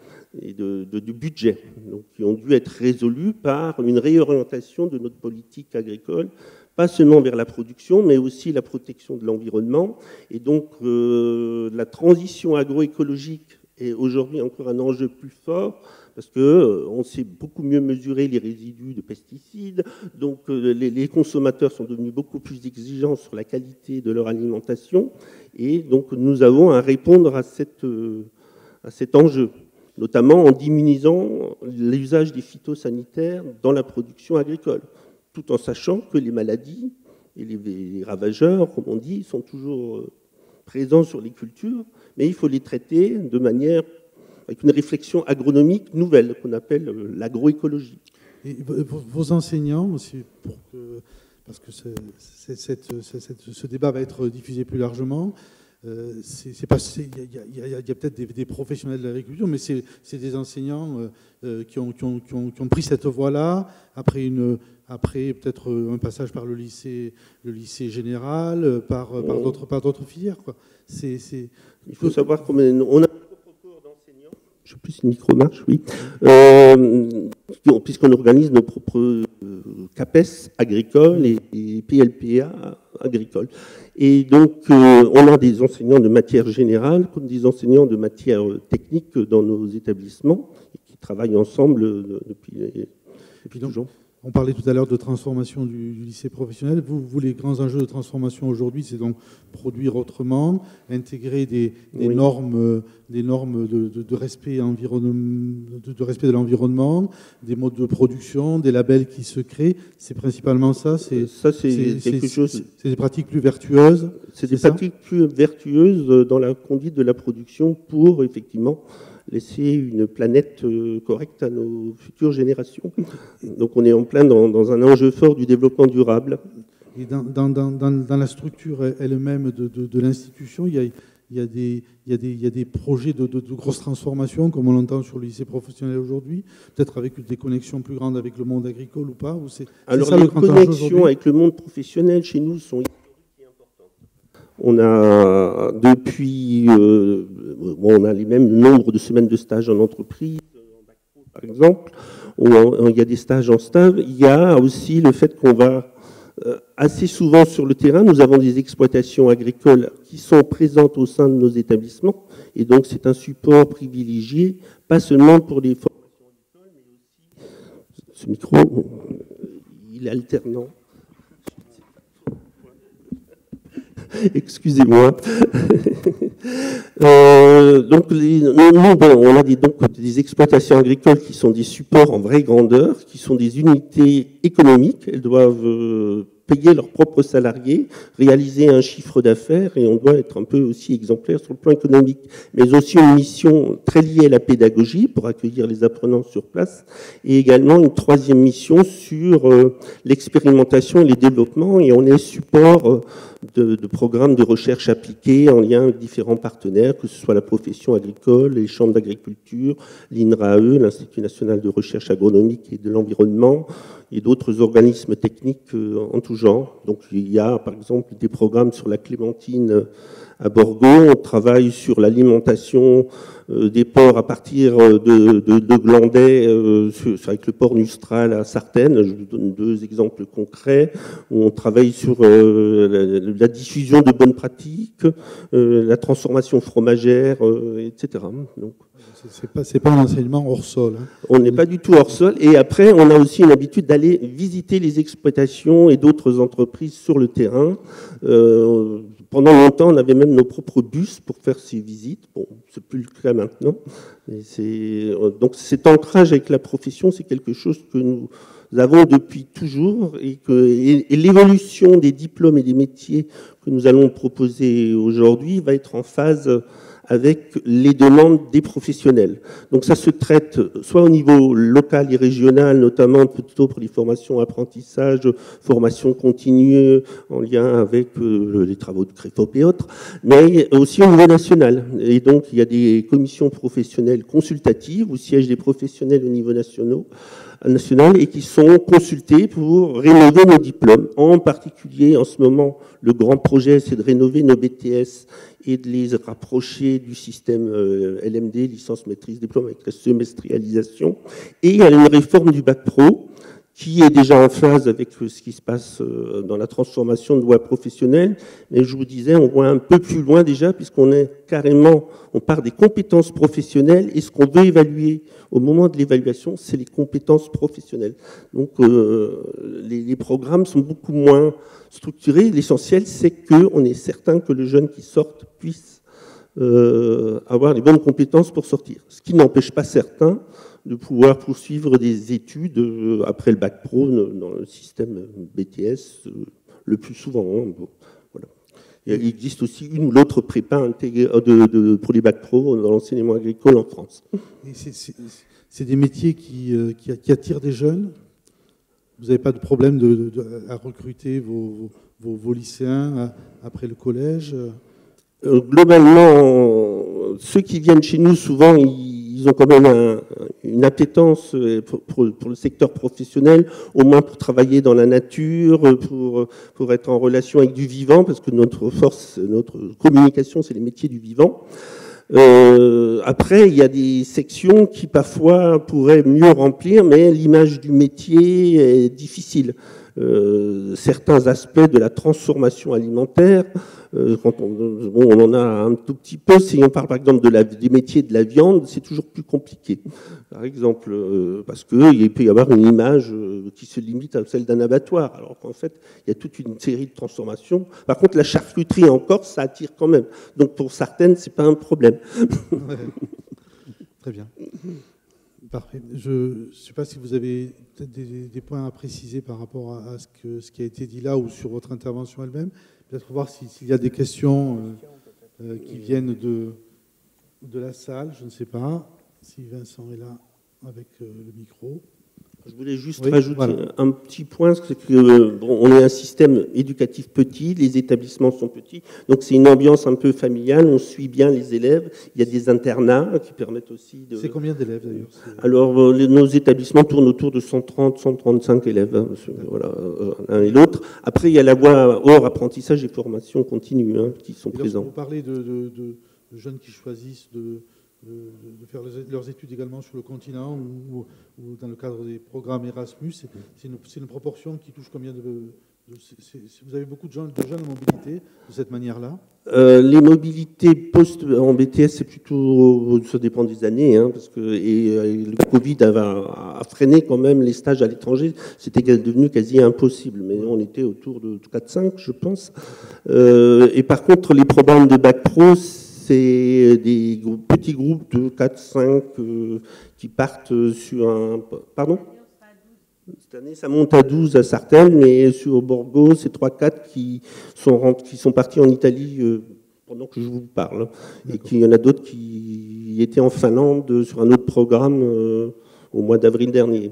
et du budget, donc, qui ont dû être résolus par une réorientation de notre politique agricole, pas seulement vers la production, mais aussi la protection de l'environnement. Et donc, la transition agroécologique est aujourd'hui encore un enjeu plus fort parce qu'on sait beaucoup mieux mesurer les résidus de pesticides. Donc les consommateurs sont devenus beaucoup plus exigeants sur la qualité de leur alimentation. Et donc nous avons à répondre à cet enjeu, notamment en diminuant l'usage des phytosanitaires dans la production agricole, tout en sachant que les maladies et les ravageurs, comme on dit, sont toujours présents sur les cultures, mais il faut les traiter de manière, avec une réflexion agronomique nouvelle, qu'on appelle l'agroécologie. Et vos enseignants, aussi, parce que ce débat va être diffusé plus largement, y a peut-être des professionnels de l'agriculture, mais c'est des enseignants qui ont pris cette voie-là après peut-être un passage par le lycée général, par d'autres filières, quoi. Il faut savoir qu'on a un propre corps d'enseignants. Je sais plus si le micro marche, oui. Puisqu'on organise nos propres CAPES agricoles et PLPA agricoles. Et donc, on a des enseignants de matière générale comme des enseignants de matière technique dans nos établissements qui travaillent ensemble depuis toujours. On parlait tout à l'heure de transformation du lycée professionnel. Vous, les grands enjeux de transformation aujourd'hui, c'est donc produire autrement, intégrer des normes de respect de l'environnement, des modes de production, des labels qui se créent. C'est principalement ça. C'est quelque chose. C'est des pratiques plus vertueuses. C'est des pratiques plus vertueuses dans la conduite de la production pour effectivement laisser une planète correcte à nos futures générations. Donc on est en plein dans un enjeu fort du développement durable. Et dans la structure elle-même de l'institution, il y a des projets de grosses transformations, comme on l'entend sur le lycée professionnel aujourd'hui, peut-être avec des connexions plus grandes avec le monde agricole ou pas, ou Alors les connexions avec le monde professionnel chez nous sont On a depuis, on a les mêmes nombres de semaines de stage en entreprise, par exemple, où il y a des stages en stage. Il y a aussi le fait qu'on va assez souvent sur le terrain. Nous avons des exploitations agricoles qui sont présentes au sein de nos établissements, et donc c'est un support privilégié, pas seulement pour les formations agricoles, mais aussi ce micro, il est alternant. Excusez-moi. Donc, on a des exploitations agricoles qui sont des supports en vraie grandeur, qui sont des unités économiques. Elles doivent payer leurs propres salariés, réaliser un chiffre d'affaires, et on doit être un peu aussi exemplaire sur le plan économique. Mais aussi une mission très liée à la pédagogie pour accueillir les apprenants sur place, et également une troisième mission sur l'expérimentation et les développements, et on est support de programmes de recherche appliqués en lien avec différents partenaires, que ce soit la profession agricole, les chambres d'agriculture, l'INRAE, l'Institut national de recherche agronomique et de l'environnement, et d'autres organismes techniques en tout genre. Donc il y a par exemple des programmes sur la clémentine à Borgo, on travaille sur l'alimentation des porcs à partir de glandais avec le porc Nustral à Sartène. Je vous donne deux exemples concrets où on travaille sur la diffusion de bonnes pratiques, la transformation fromagère, etc. Donc, c'est pas un enseignement hors sol. Hein. On n'est pas du tout hors sol. Et après, on a aussi l'habitude d'aller visiter les exploitations et d'autres entreprises sur le terrain. Pendant longtemps, on avait même nos propres bus pour faire ces visites. Bon, c'est plus le cas maintenant. Donc cet ancrage avec la profession, c'est quelque chose que nous avons depuis toujours, et l'évolution des diplômes et des métiers que nous allons proposer aujourd'hui va être en phase avec les demandes des professionnels. Donc ça se traite soit au niveau local et régional, notamment plutôt pour les formations apprentissage, formation continue en lien avec les travaux de CREFOP et autres, mais aussi au niveau national. Et donc il y a des commissions professionnelles consultatives où siègent des professionnels au niveau national et qui sont consultés pour rénover nos diplômes. En particulier, en ce moment, le grand projet, c'est de rénover nos BTS et de les rapprocher du système LMD, licence maîtrise diplôme, avec la semestrialisation. Et il y a une réforme du bac pro qui est déjà en phase avec ce qui se passe dans la transformation de voie professionnelle. Mais je vous disais, on voit un peu plus loin déjà, puisqu'on est carrément, on part des compétences professionnelles, et ce qu'on veut évaluer au moment de l'évaluation, c'est les compétences professionnelles. Donc les programmes sont beaucoup moins structurés. L'essentiel, c'est qu'on est certain que le jeune qui sorte puisse avoir les bonnes compétences pour sortir. Ce qui n'empêche pas certains de pouvoir poursuivre des études après le bac pro dans le système BTS, le plus souvent. Hein. Bon, voilà. Il existe aussi une ou l'autre prépa pour les bacs pro dans l'enseignement agricole en France. Et c'est des métiers qui attirent des jeunes. Vous n'avez pas de problème à recruter vos lycéens après le collège? Globalement, ceux qui viennent chez nous, souvent, ils ont quand même une appétence pour le secteur professionnel, au moins pour travailler dans la nature, pour être en relation avec du vivant, parce que notre force, notre communication, c'est les métiers du vivant. Après, il y a des sections qui parfois pourraient mieux remplir, mais l'image du métier est difficile. Certains aspects de la transformation alimentaire, quand on en a un tout petit peu, si on parle par exemple des métiers de la viande, c'est toujours plus compliqué. Par exemple, parce qu'il peut y avoir une image qui se limite à celle d'un abattoir, alors qu'en fait, il y a toute une série de transformations. Par contre, la charcuterie en Corse, ça attire quand même. Donc pour certaines, c'est pas un problème. Ouais. Très bien. Parfait. Je ne sais pas si vous avez peut-être des points à préciser par rapport à ce qui a été dit là ou sur votre intervention elle-même. Peut-être voir s'il y a des questions qui viennent de la salle. Je ne sais pas si Vincent est là avec le micro. Je voulais juste rajouter un petit point, c'est que on est un système éducatif petit, les établissements sont petits, donc c'est une ambiance un peu familiale, on suit bien les élèves, il y a des internats qui permettent aussi de... C'est combien d'élèves d'ailleurs? Alors nos établissements tournent autour de 130, 135 élèves, hein, voilà, l'un et l'autre. Après il y a la voie hors apprentissage et formation continue qui sont présents. Vous parlez de jeunes qui choisissent de faire leurs études également sur le continent ou dans le cadre des programmes Erasmus. C'est une proportion qui touche combien vous avez beaucoup de jeunes en mobilité de cette manière-là? Les mobilités en BTS, c'est plutôt, ça dépend des années, parce que le Covid a freiné quand même les stages à l'étranger. C'était devenu quasi impossible, mais on était autour de 4-5, je pense. Et par contre, les programmes de bac pro, c'est des petits groupes de 4-5 qui partent sur un... Pardon ? Cette année, ça monte à 12 à Sartène, mais sur Borgo, c'est 3-4 qui sont partis en Italie pendant que je vous parle. Et qu'il y en a d'autres qui étaient en Finlande sur un autre programme au mois d'avril dernier.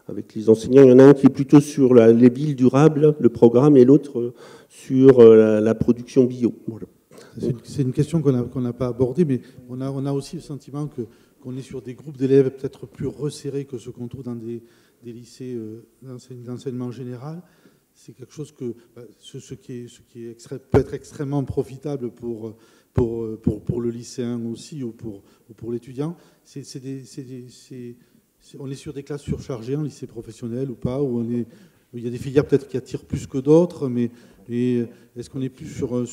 Avec les enseignants, il y en a un qui est plutôt sur les villes durables, le programme, et l'autre sur la production bio. Voilà. C'est une question qu'on n'a pas abordée, mais on a aussi le sentiment qu'on est sur des groupes d'élèves peut-être plus resserrés que ceux qu'on trouve dans des lycées d'enseignement général. C'est quelque chose ce qui peut être extrêmement profitable pour le lycéen aussi ou pour l'étudiant. On est sur des classes surchargées en lycée professionnel ou pas, où il y a des filières peut-être qui attirent plus que d'autres, mais est-ce qu'on est plus sur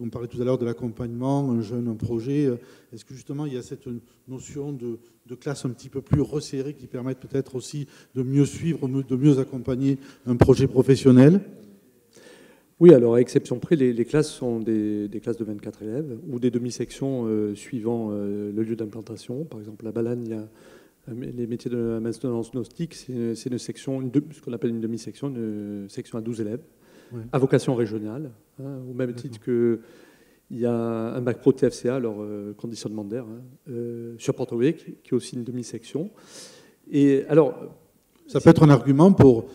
on parlait tout à l'heure de l'accompagnement, un projet, est-ce que justement il y a cette notion de classe un petit peu plus resserrée qui permettent peut-être aussi de mieux suivre, de mieux accompagner un projet professionnel? Oui, alors à exception près, les classes sont des classes de 24 élèves ou des demi-sections suivant le lieu d'implantation. Par exemple, à Balagne, il y a les métiers de la maintenance nautique, c'est une section, ce qu'on appelle une demi-section, une section à 12 élèves, à vocation régionale, au même titre qu'il y a un bac pro TFCA, alors conditionnement d'air, sur Porto-Vecchio, qui est aussi une demi-section. Et alors, ça peut être un argument pour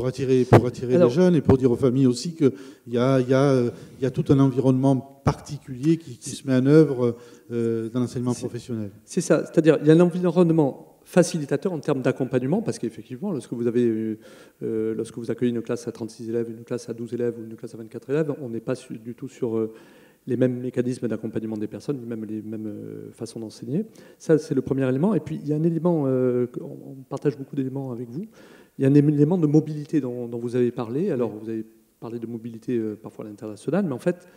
attirer les jeunes et pour dire aux familles aussi qu'il y a tout un environnement particulier qui se met en œuvre dans l'enseignement professionnel. C'est ça, c'est-à-dire il y a un environnement facilitateur en termes d'accompagnement, parce qu'effectivement, lorsque vous accueillez une classe à 36 élèves, une classe à 12 élèves ou une classe à 24 élèves, on n'est pas du tout sur les mêmes mécanismes d'accompagnement des personnes, ni même les mêmes façons d'enseigner. Ça, c'est le premier élément. Et puis, il y a un élément, on partage beaucoup d'éléments avec vous, il y a un élément de mobilité dont vous avez parlé. Alors, vous avez parlé de mobilité parfois à l'international, mais en fait,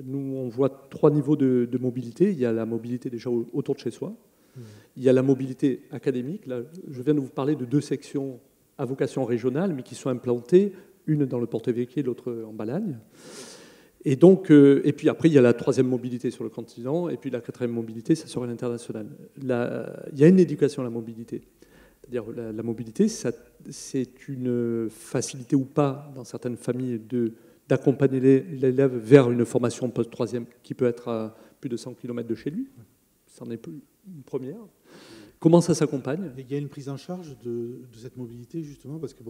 nous, on voit 3 niveaux de mobilité. Il y a la mobilité déjà autour de chez soi. Il y a la mobilité académique. Là, je viens de vous parler de 2 sections à vocation régionale, mais qui sont implantées, une dans le Porto-Vecchio et l'autre en Balagne. Et donc, et puis après, il y a la 3e mobilité sur le continent, et puis la 4e mobilité, ça serait l'international. Il y a une éducation à la mobilité. C'est-à-dire la mobilité, c'est une facilité ou pas dans certaines familles d'accompagner l'élève vers une formation post-3e qui peut être à plus de 100 km de chez lui. C'en est une première. Comment ça s'accompagne? Il y a une prise en charge de cette mobilité, justement, parce que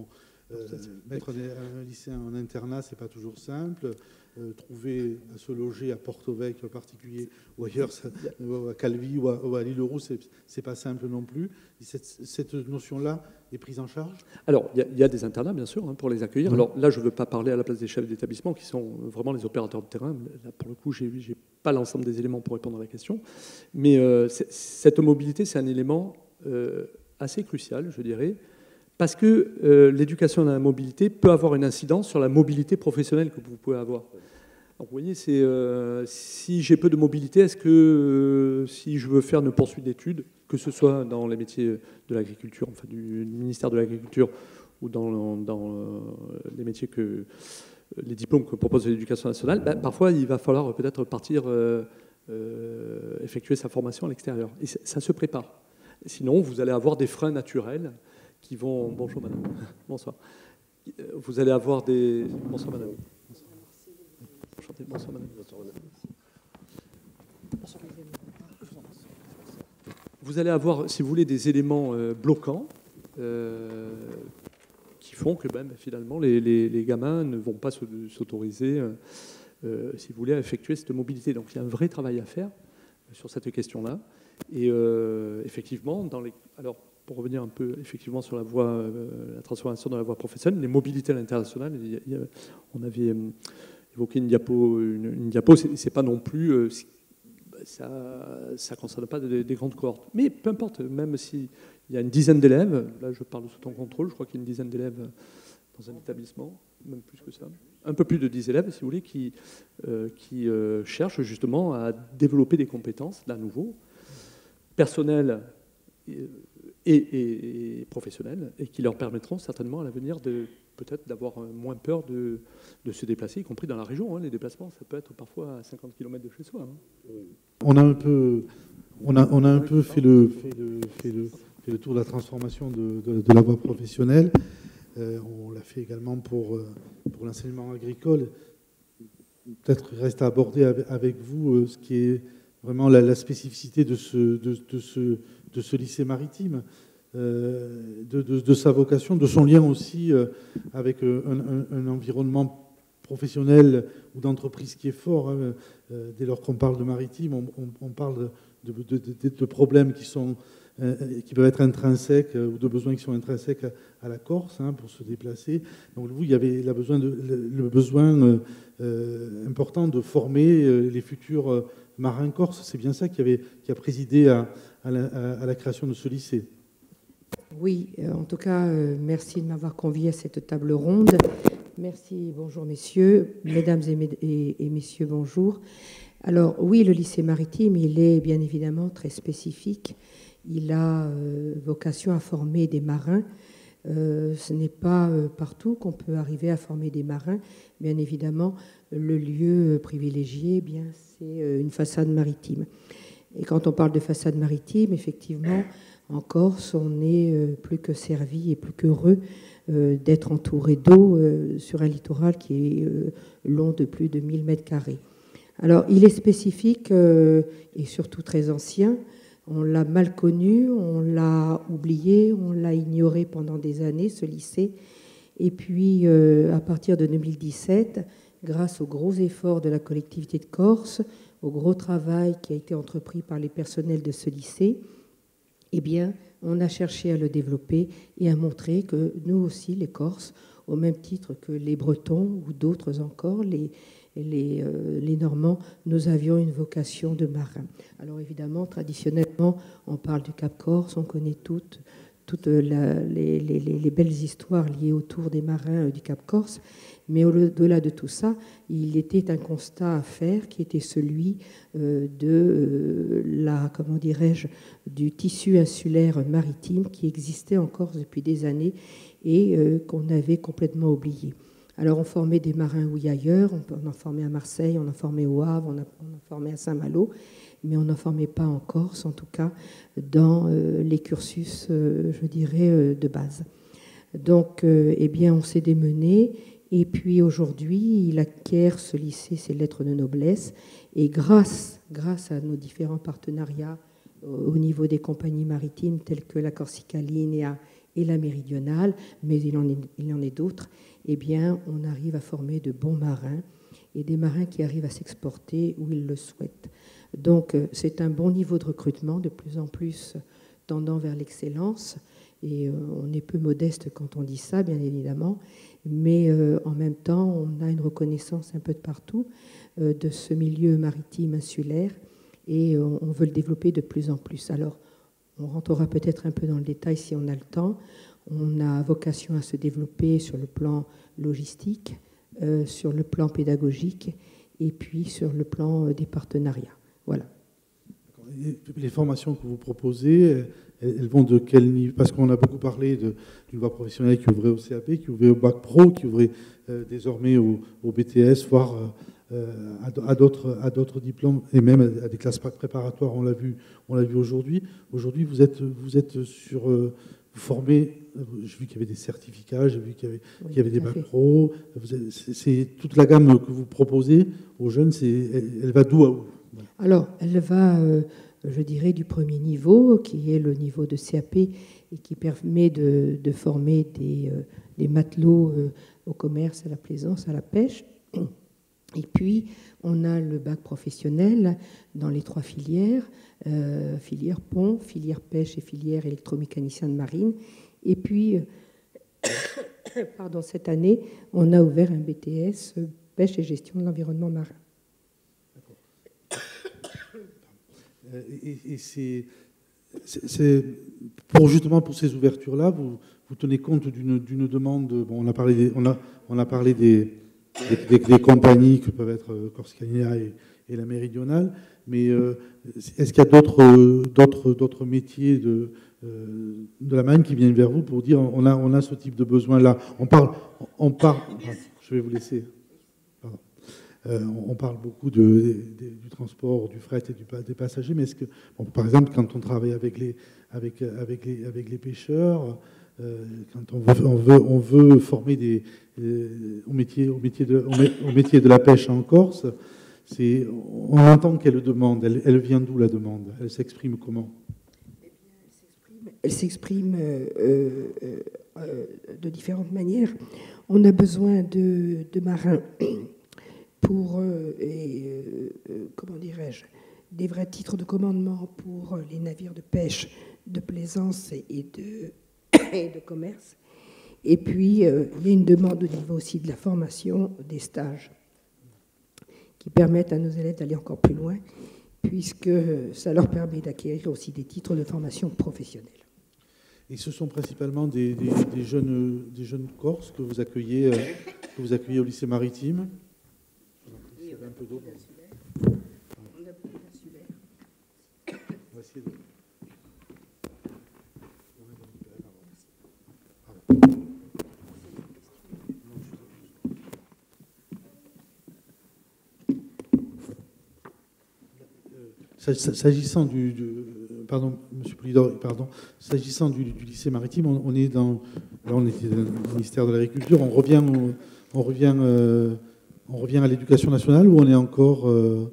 mettre un lycéen en internat, c'est pas toujours simple. trouver à se loger à Porto-Vecchio en particulier, ou ailleurs, à Calvi ou à l'Île-aux-Roux, c'est pas simple non plus. Cette notion-là est prise en charge? Alors, il y a des internats, bien sûr, pour les accueillir. Alors là, je ne veux pas parler à la place des chefs d'établissement, qui sont vraiment les opérateurs de terrain. Là, pour le coup, je n'ai pas l'ensemble des éléments pour répondre à la question. Mais cette mobilité, c'est un élément assez crucial, je dirais, parce que l'éducation à la mobilité peut avoir une incidence sur la mobilité professionnelle que vous pouvez avoir. Donc, vous voyez, si j'ai peu de mobilité, est-ce que si je veux faire une poursuite d'études, que ce soit dans les métiers de l'agriculture, enfin du ministère de l'Agriculture, ou dans les métiers les diplômes que propose l'éducation nationale, parfois il va falloir peut-être partir effectuer sa formation à l'extérieur. Et ça se prépare. Sinon, vous allez avoir des freins naturels qui vont... Bonjour madame. Bonsoir. Vous allez avoir des... Bonsoir madame. Bonsoir madame. Vous allez avoir, si vous voulez, des éléments bloquants qui font que finalement les gamins ne vont pas s'autoriser, si vous voulez, à effectuer cette mobilité. Donc il y a un vrai travail à faire sur cette question-là. Et effectivement, alors pour revenir un peu effectivement sur la transformation dans la voie professionnelle, les mobilités à l'international, on avait évoqué une diapo, c'est pas non plus... ça ne concerne pas des grandes cohortes. Mais peu importe, même s'il y a une dizaine d'élèves, là je parle sous ton contrôle, je crois qu'il y a une dizaine d'élèves dans un établissement, même plus que ça, un peu plus de 10 élèves, si vous voulez, qui cherchent justement à développer des compétences, là à nouveau, personnelles et professionnelles, et qui leur permettront certainement à l'avenir peut-être d'avoir moins peur de se déplacer, y compris dans la région. Les déplacements, ça peut être parfois à 50 km de chez soi. On a un peu fait le tour de la transformation de la voie professionnelle. On l'a fait également pour l'enseignement agricole. Peut-être reste à aborder avec vous ce qui est vraiment la spécificité de ce lycée maritime. De sa vocation, de son lien aussi avec un environnement professionnel ou d'entreprise qui est fort. Dès lors qu'on parle de maritime, on parle de problèmes qui peuvent être intrinsèques ou de besoins qui sont intrinsèques à la Corse pour se déplacer. Donc vous, il y avait le besoin important de former les futurs marins corses. C'est bien ça qui a présidé à la création de ce lycée. Oui, en tout cas, merci de m'avoir convié à cette table ronde. Merci, bonjour messieurs, mesdames et messieurs, bonjour. Alors oui, le lycée maritime, il est bien évidemment très spécifique. Il a vocation à former des marins. Ce n'est pas partout qu'on peut arriver à former des marins. Bien évidemment, le lieu privilégié, c'est une façade maritime. Et quand on parle de façade maritime, effectivement, en Corse, on est plus que servi et plus qu'heureux d'être entouré d'eau sur un littoral qui est long de plus de 1000 mètres carrés. Alors, il est spécifique et surtout très ancien. On l'a mal connu, on l'a oublié, on l'a ignoré pendant des années, ce lycée. Et puis, à partir de 2017, grâce aux gros efforts de la collectivité de Corse, au gros travail qui a été entrepris par les personnels de ce lycée, eh bien, on a cherché à le développer et à montrer que nous aussi, les Corses, au même titre que les Bretons ou d'autres encore, les Normands, nous avions une vocation de marin. Alors évidemment, traditionnellement, on parle du Cap Corse, on connaît toutes les belles histoires liées autour des marins du Cap Corse, mais au-delà de tout ça, il était un constat à faire qui était celui du tissu insulaire maritime qui existait en Corse depuis des années et qu'on avait complètement oublié. Alors on formait des marins oui ailleurs, on en formait à Marseille, on en formait au Havre, on en formait à Saint-Malo, mais on n'en formait pas en Corse, en tout cas dans les cursus, je dirais, de base. Donc, eh bien, on s'est démené, et puis aujourd'hui, il acquiert ce lycée ses lettres de noblesse, et grâce à nos différents partenariats au niveau des compagnies maritimes telles que la Corsica Linea et la Méridionale, mais il en est d'autres, eh bien, on arrive à former de bons marins et des marins qui arrivent à s'exporter où ils le souhaitent. Donc c'est un bon niveau de recrutement, de plus en plus tendant vers l'excellence. Et on est peu modeste quand on dit ça, bien évidemment, mais en même temps, on a une reconnaissance un peu de partout de ce milieu maritime insulaire, et on veut le développer de plus en plus. Alors, on rentrera peut-être un peu dans le détail si on a le temps. On a vocation à se développer sur le plan logistique, sur le plan pédagogique, et puis sur le plan des partenariats. Voilà. Les formations que vous proposez, elles vont de quel niveau? Parce qu'on a beaucoup parlé d'une voie professionnelle qui ouvrait au CAP, qui ouvrait au bac pro, qui ouvrait désormais au BTS, voire à d'autres diplômes, et même à des classes préparatoires. On l'a vu aujourd'hui. Aujourd'hui, vous êtes sur... vous formez... J'ai vu qu'il y avait des certificats, j'ai vu qu'il y avait des bacs pro. C'est toute la gamme que vous proposez aux jeunes, elle va d'où à où? Alors, elle va, je dirais, du premier niveau, qui est le niveau de CAP, et qui permet de former des matelots au commerce, à la plaisance, à la pêche. Et puis, on a le bac professionnel dans les 3 filières, filière pont, filière pêche et filière électromécanicien de marine. Et puis, cette année, on a ouvert un BTS pêche et gestion de l'environnement marin. Et c'est justement pour ces ouvertures-là, vous tenez compte d'une demande. Bon, on a parlé des compagnies que peuvent être Corsicania et la Méridionale, mais est-ce qu'il y a d'autres métiers de la marine qui viennent vers vous pour dire on a ce type de besoin-là? On parle. Je vais vous laisser. On parle beaucoup du transport, du fret et des passagers, mais est-ce que, par exemple, quand on travaille avec les pêcheurs, quand on veut former au métier de la pêche en Corse, on entend quelle demande, elle vient d'où la demande? Elle s'exprime comment? Elle s'exprime de différentes manières. On a besoin de marins pour, comment dirais-je, des vrais titres de commandement pour les navires de pêche, de plaisance et de commerce. Et puis, il y a une demande au niveau aussi de la formation, des stages, qui permettent à nos élèves d'aller encore plus loin, puisque ça leur permet d'acquérir aussi des titres de formation professionnelle. Et ce sont principalement des jeunes Corses que vous accueillez au lycée maritime? Un peu d'eau. On a beaucoup d'insulaires. On va essayer S'agissant pardon, Monsieur Poulidor, pardon. S'agissant du lycée maritime, on est dans le ministère de l'Agriculture. On revient à l'éducation nationale ou on est encore de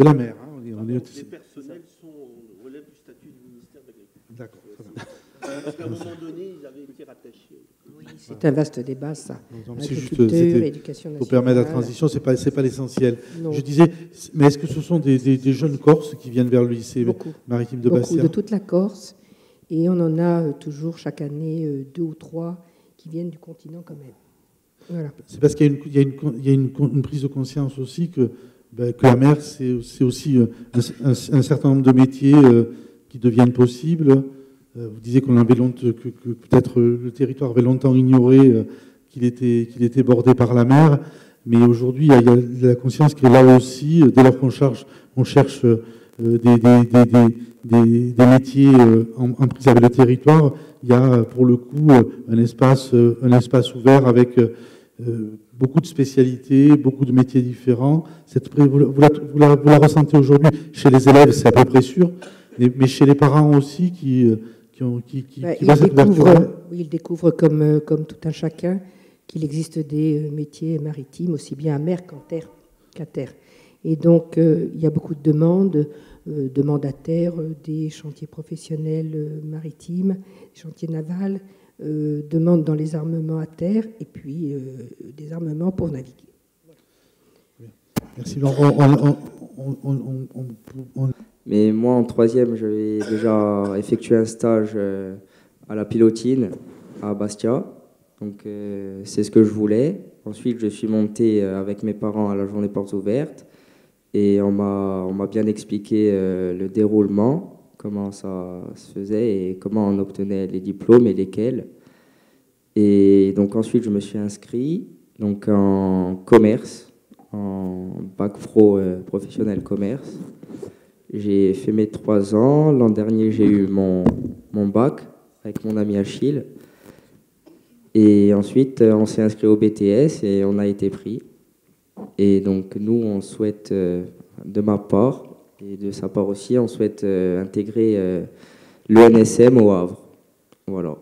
la mer, hein, les personnels relèvent du statut du ministère de l'Agriculture. D'accord. Parce qu'à un moment donné, ils avaient été rattachés. Oui, c'est un vaste débat, ça. C'est juste éducation nationale. Pour permettre la transition, c'est pas l'essentiel. Non. Je disais, mais est-ce que ce sont des jeunes Corses qui viennent vers le lycée maritime de Bastia? De toute la Corse, et on en a toujours chaque année 2 ou 3 qui viennent du continent quand même. Voilà. C'est parce qu'il y a une prise de conscience aussi que la mer, c'est aussi un certain nombre de métiers qui deviennent possibles. Vous disiez qu'on avait que peut-être le territoire avait longtemps ignoré qu'il était bordé par la mer, mais aujourd'hui il y a la conscience que là aussi, dès lors qu'on cherche des métiers en prise avec le territoire, il y a pour le coup un espace ouvert avec beaucoup de spécialités, beaucoup de métiers différents. Vous la ressentez aujourd'hui chez les élèves, c'est à peu près sûr, mais chez les parents aussi qui voient cette ouverture. Oui, ils découvrent comme tout un chacun qu'il existe des métiers maritimes aussi bien à mer qu'à terre. Et donc, il y a beaucoup de demandes à terre, des chantiers professionnels maritimes, des chantiers navals, demandes dans les armements à terre et puis des armements pour naviguer. Merci. Mais moi, en troisième, j'avais déjà effectué un stage à la Pilotine, à Bastia. Donc, c'est ce que je voulais. Ensuite, je suis monté avec mes parents à la journée portes ouvertes. Et on m'a bien expliqué le déroulement, comment ça se faisait et comment on obtenait les diplômes et lesquels. Et donc, ensuite, je me suis inscrit donc, en commerce, en bac pro professionnel commerce. J'ai fait mes 3 ans. L'an dernier, j'ai eu mon bac avec mon ami Achille. Et ensuite, on s'est inscrit au BTS et on a été pris. Et donc, nous, on souhaite, de ma part et de sa part aussi, on souhaite intégrer l'ENSM au Havre. Voilà.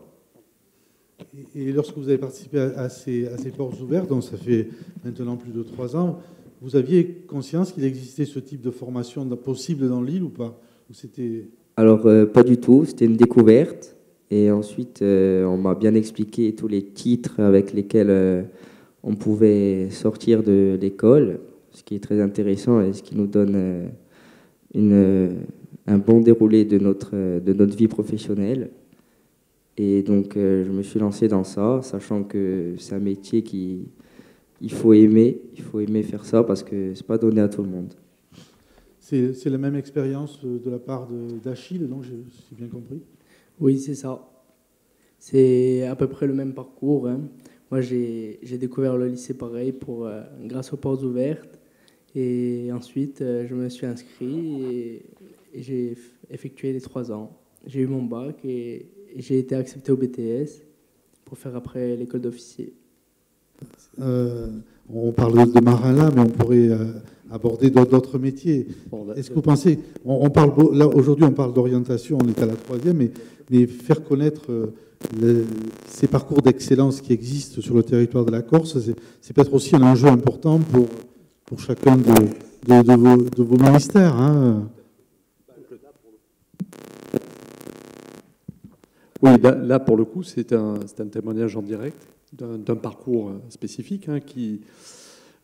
Et lorsque vous avez participé à ces portes ouvertes, donc ça fait maintenant plus de 3 ans, vous aviez conscience qu'il existait ce type de formation possible dans l'île ou pas? Ou c'était... Alors, pas du tout. C'était une découverte. Et ensuite, on m'a bien expliqué tous les titres avec lesquels on pouvait sortir de l'école, ce qui est très intéressant et ce qui nous donne un bon déroulé de notre vie professionnelle. Et donc, je me suis lancé dans ça, sachant que c'est un métier il faut aimer faire ça parce que c'est pas donné à tout le monde. C'est la même expérience de la part d'Achille, donc j'ai bien compris? Oui, c'est ça. C'est à peu près le même parcours, hein. Moi, j'ai découvert le lycée pareil grâce aux portes ouvertes. Et ensuite, je me suis inscrit et j'ai effectué les 3 ans. J'ai eu mon bac et j'ai été accepté au BTS pour faire après l'école d'officier. On parle de marin là, mais on pourrait aborder d'autres métiers. Est-ce que vous pensez, là aujourd'hui on parle d'orientation, on est à la 3e, mais faire connaître ces parcours d'excellence qui existent sur le territoire de la Corse, c'est peut-être aussi un enjeu important pour chacun de vos ministères. Hein. Oui, là pour le coup, c'est un témoignage en direct d'un parcours spécifique qui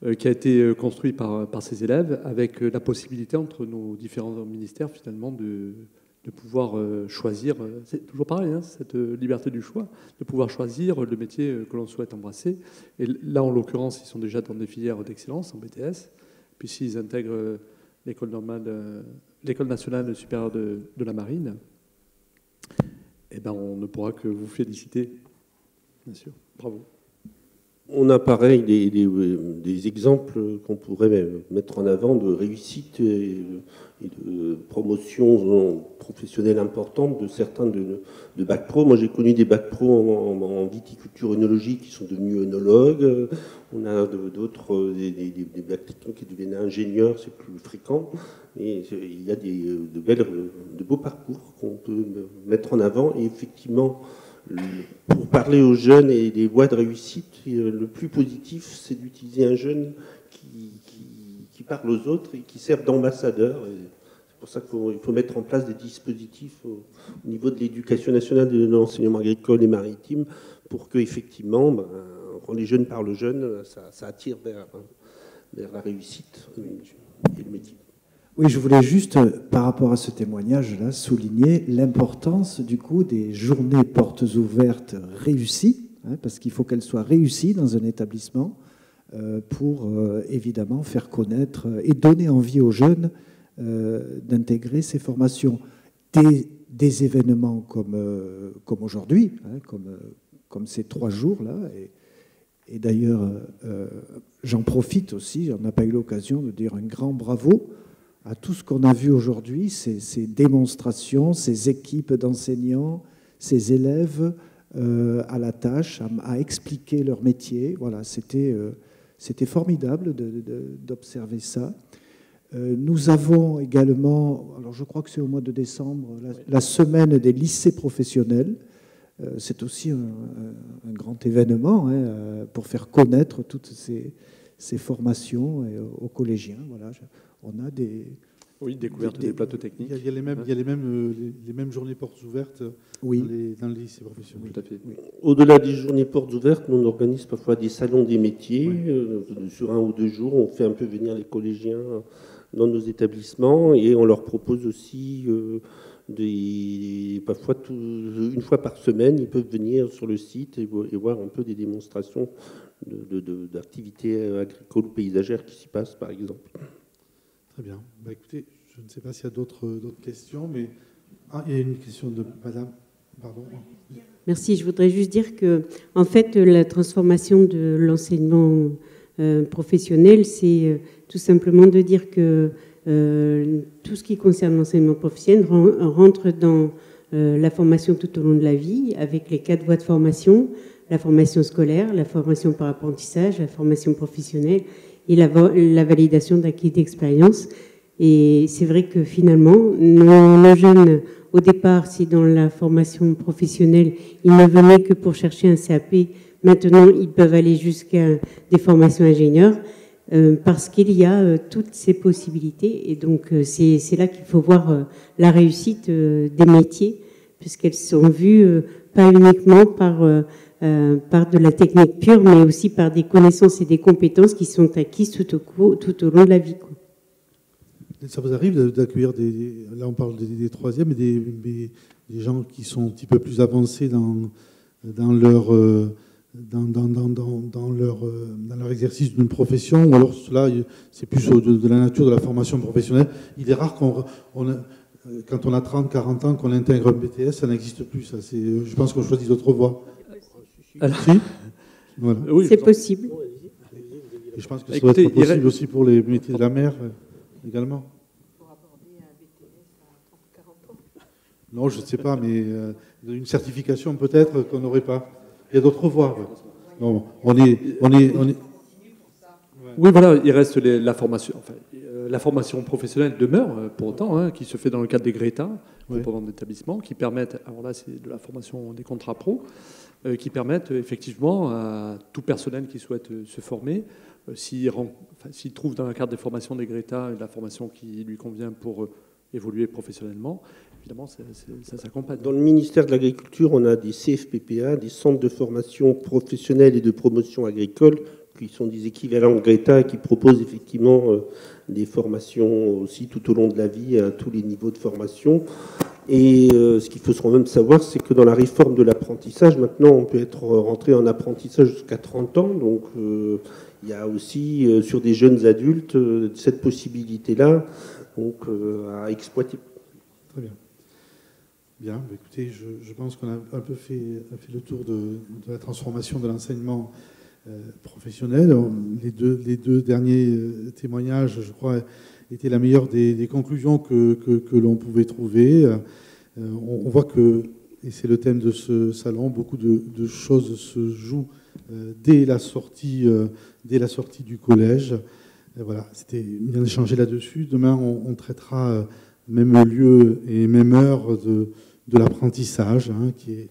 a été construit par ces élèves avec la possibilité entre nos différents ministères finalement de pouvoir choisir, c'est toujours pareil, cette liberté du choix, de pouvoir choisir le métier que l'on souhaite embrasser. Et là, en l'occurrence, ils sont déjà dans des filières d'excellence en BTS, puis s'ils intègrent l'école nationale supérieure de la marine, eh ben, on ne pourra que vous féliciter, bien sûr. Bravo. On a pareil des exemples qu'on pourrait mettre en avant de réussite et de promotion professionnelle importante de certains de bac pro. Moi, j'ai connu des bac pro en viticulture œnologie qui sont devenus œnologues. On a d'autres, des bacs techniques qui deviennent ingénieurs, c'est plus fréquent. Et il y a de beaux parcours qu'on peut mettre en avant. Et effectivement, pour parler aux jeunes et des voies de réussite, le plus positif, c'est d'utiliser un jeune qui parle aux autres et qui sert d'ambassadeur. C'est pour ça qu'il faut mettre en place des dispositifs au niveau de l'éducation nationale, de l'enseignement agricole et maritime, pour que effectivement, quand les jeunes parlent aux jeunes, ça attire vers la réussite et le métier. Oui, je voulais juste, par rapport à ce témoignage-là, souligner l'importance du coup des journées portes ouvertes réussies, parce qu'il faut qu'elles soient réussies dans un établissement pour évidemment faire connaître et donner envie aux jeunes d'intégrer ces formations. Des événements comme aujourd'hui, comme ces 3 jours-là, et d'ailleurs j'en profite aussi, on n'a pas eu l'occasion de dire un grand bravo à tout ce qu'on a vu aujourd'hui, ces démonstrations, ces équipes d'enseignants, ces élèves à la tâche, à expliquer leur métier. Voilà, c'était formidable d'observer ça. Nous avons également, alors je crois que c'est au mois de décembre, la semaine des lycées professionnels. C'est aussi un grand événement pour faire connaître toutes ces formations aux collégiens. Voilà. On a Oui, découverte des plateaux techniques. Il y a les mêmes journées portes ouvertes dans les lycées professionnels. Tout à fait. Oui. Au-delà des journées portes ouvertes, nous on organise parfois des salons des métiers. Sur 1 ou 2 jours, on fait un peu venir les collégiens dans nos établissements et on leur propose aussi parfois une fois par semaine, ils peuvent venir sur le site et voir un peu des démonstrations d'activités agricoles ou paysagères qui s'y passent, par exemple. Très bien. Écoutez, je ne sais pas s'il y a d'autres questions, mais... Ah, il y a une question de madame. Pardon. Merci. Je voudrais juste dire que, en fait, la transformation de l'enseignement professionnel, c'est tout simplement de dire que tout ce qui concerne l'enseignement professionnel rentre dans la formation tout au long de la vie, avec les 4 voies de formation, la formation scolaire, la formation par apprentissage, la formation professionnelle et la validation d'acquis d'expérience. Et c'est vrai que finalement, nos jeunes, au départ, si dans la formation professionnelle, ils ne venaient que pour chercher un CAP, maintenant, ils peuvent aller jusqu'à des formations ingénieurs parce qu'il y a toutes ces possibilités. Et donc, c'est là qu'il faut voir la réussite des métiers, puisqu'elles sont vues pas uniquement par de la technique pure, mais aussi par des connaissances et des compétences qui sont acquises tout au long de la vie, quoi. Ça vous arrive d'accueillir là on parle des troisièmes, mais des gens qui sont un petit peu plus avancés dans leur exercice d'une profession, ou alors cela c'est plus de la nature de la formation professionnelle. Il est rare quand on a 30, 40 ans qu'on intègre un BTS, ça n'existe plus. Ça, je pense qu'on choisit d'autres voies. Alors, si voilà. Oui, c'est possible. Et je pense que ça doit être possible aussi pour les métiers de la mer également. Pour aborder un BTS à 30-40 ans. Non, je ne sais pas, mais une certification peut-être qu'on n'aurait pas. Il y a d'autres voies. Non, on est... Oui, voilà, il reste la formation. Enfin, la formation professionnelle demeure pour autant, qui se fait dans le cadre des GRETA, pendant d'établissements, qui permettent, alors là c'est de la formation des contrats pro, qui permettent effectivement à tout personnel qui souhaite se former, s'il trouve dans le cadre des formations des GRETA la formation qui lui convient pour évoluer professionnellement, évidemment ça s'accompagne. Dans le ministère de l'Agriculture, on a des CFPPA, des centres de formation professionnelle et de promotion agricole, qui sont des équivalents de GRETA et qui proposent effectivement des formations aussi tout au long de la vie à tous les niveaux de formation. Et ce qu'il faut quand même savoir, c'est que dans la réforme de l'apprentissage, maintenant on peut être rentré en apprentissage jusqu'à 30 ans. Donc il y a aussi sur des jeunes adultes cette possibilité-là à exploiter. Très bien. Bien, écoutez, je pense qu'on a un peu fait le tour de la transformation de l'enseignement professionnel. Les deux derniers témoignages, je crois, étaient la meilleure des conclusions que l'on pouvait trouver. On voit que, et c'est le thème de ce salon, beaucoup de choses se jouent dès la sortie du collège. Voilà, c'était bien d'échanger là-dessus. Demain, on traitera même lieu et même heure de l'apprentissage, qui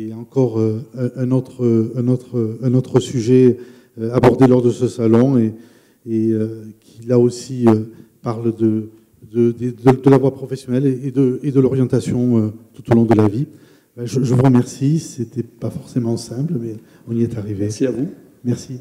est encore un autre sujet abordé lors de ce salon et qui, là aussi, parle de la voie professionnelle et de l'orientation tout au long de la vie. Je vous remercie. C'était pas forcément simple, mais on y est arrivé. Merci à vous. Merci.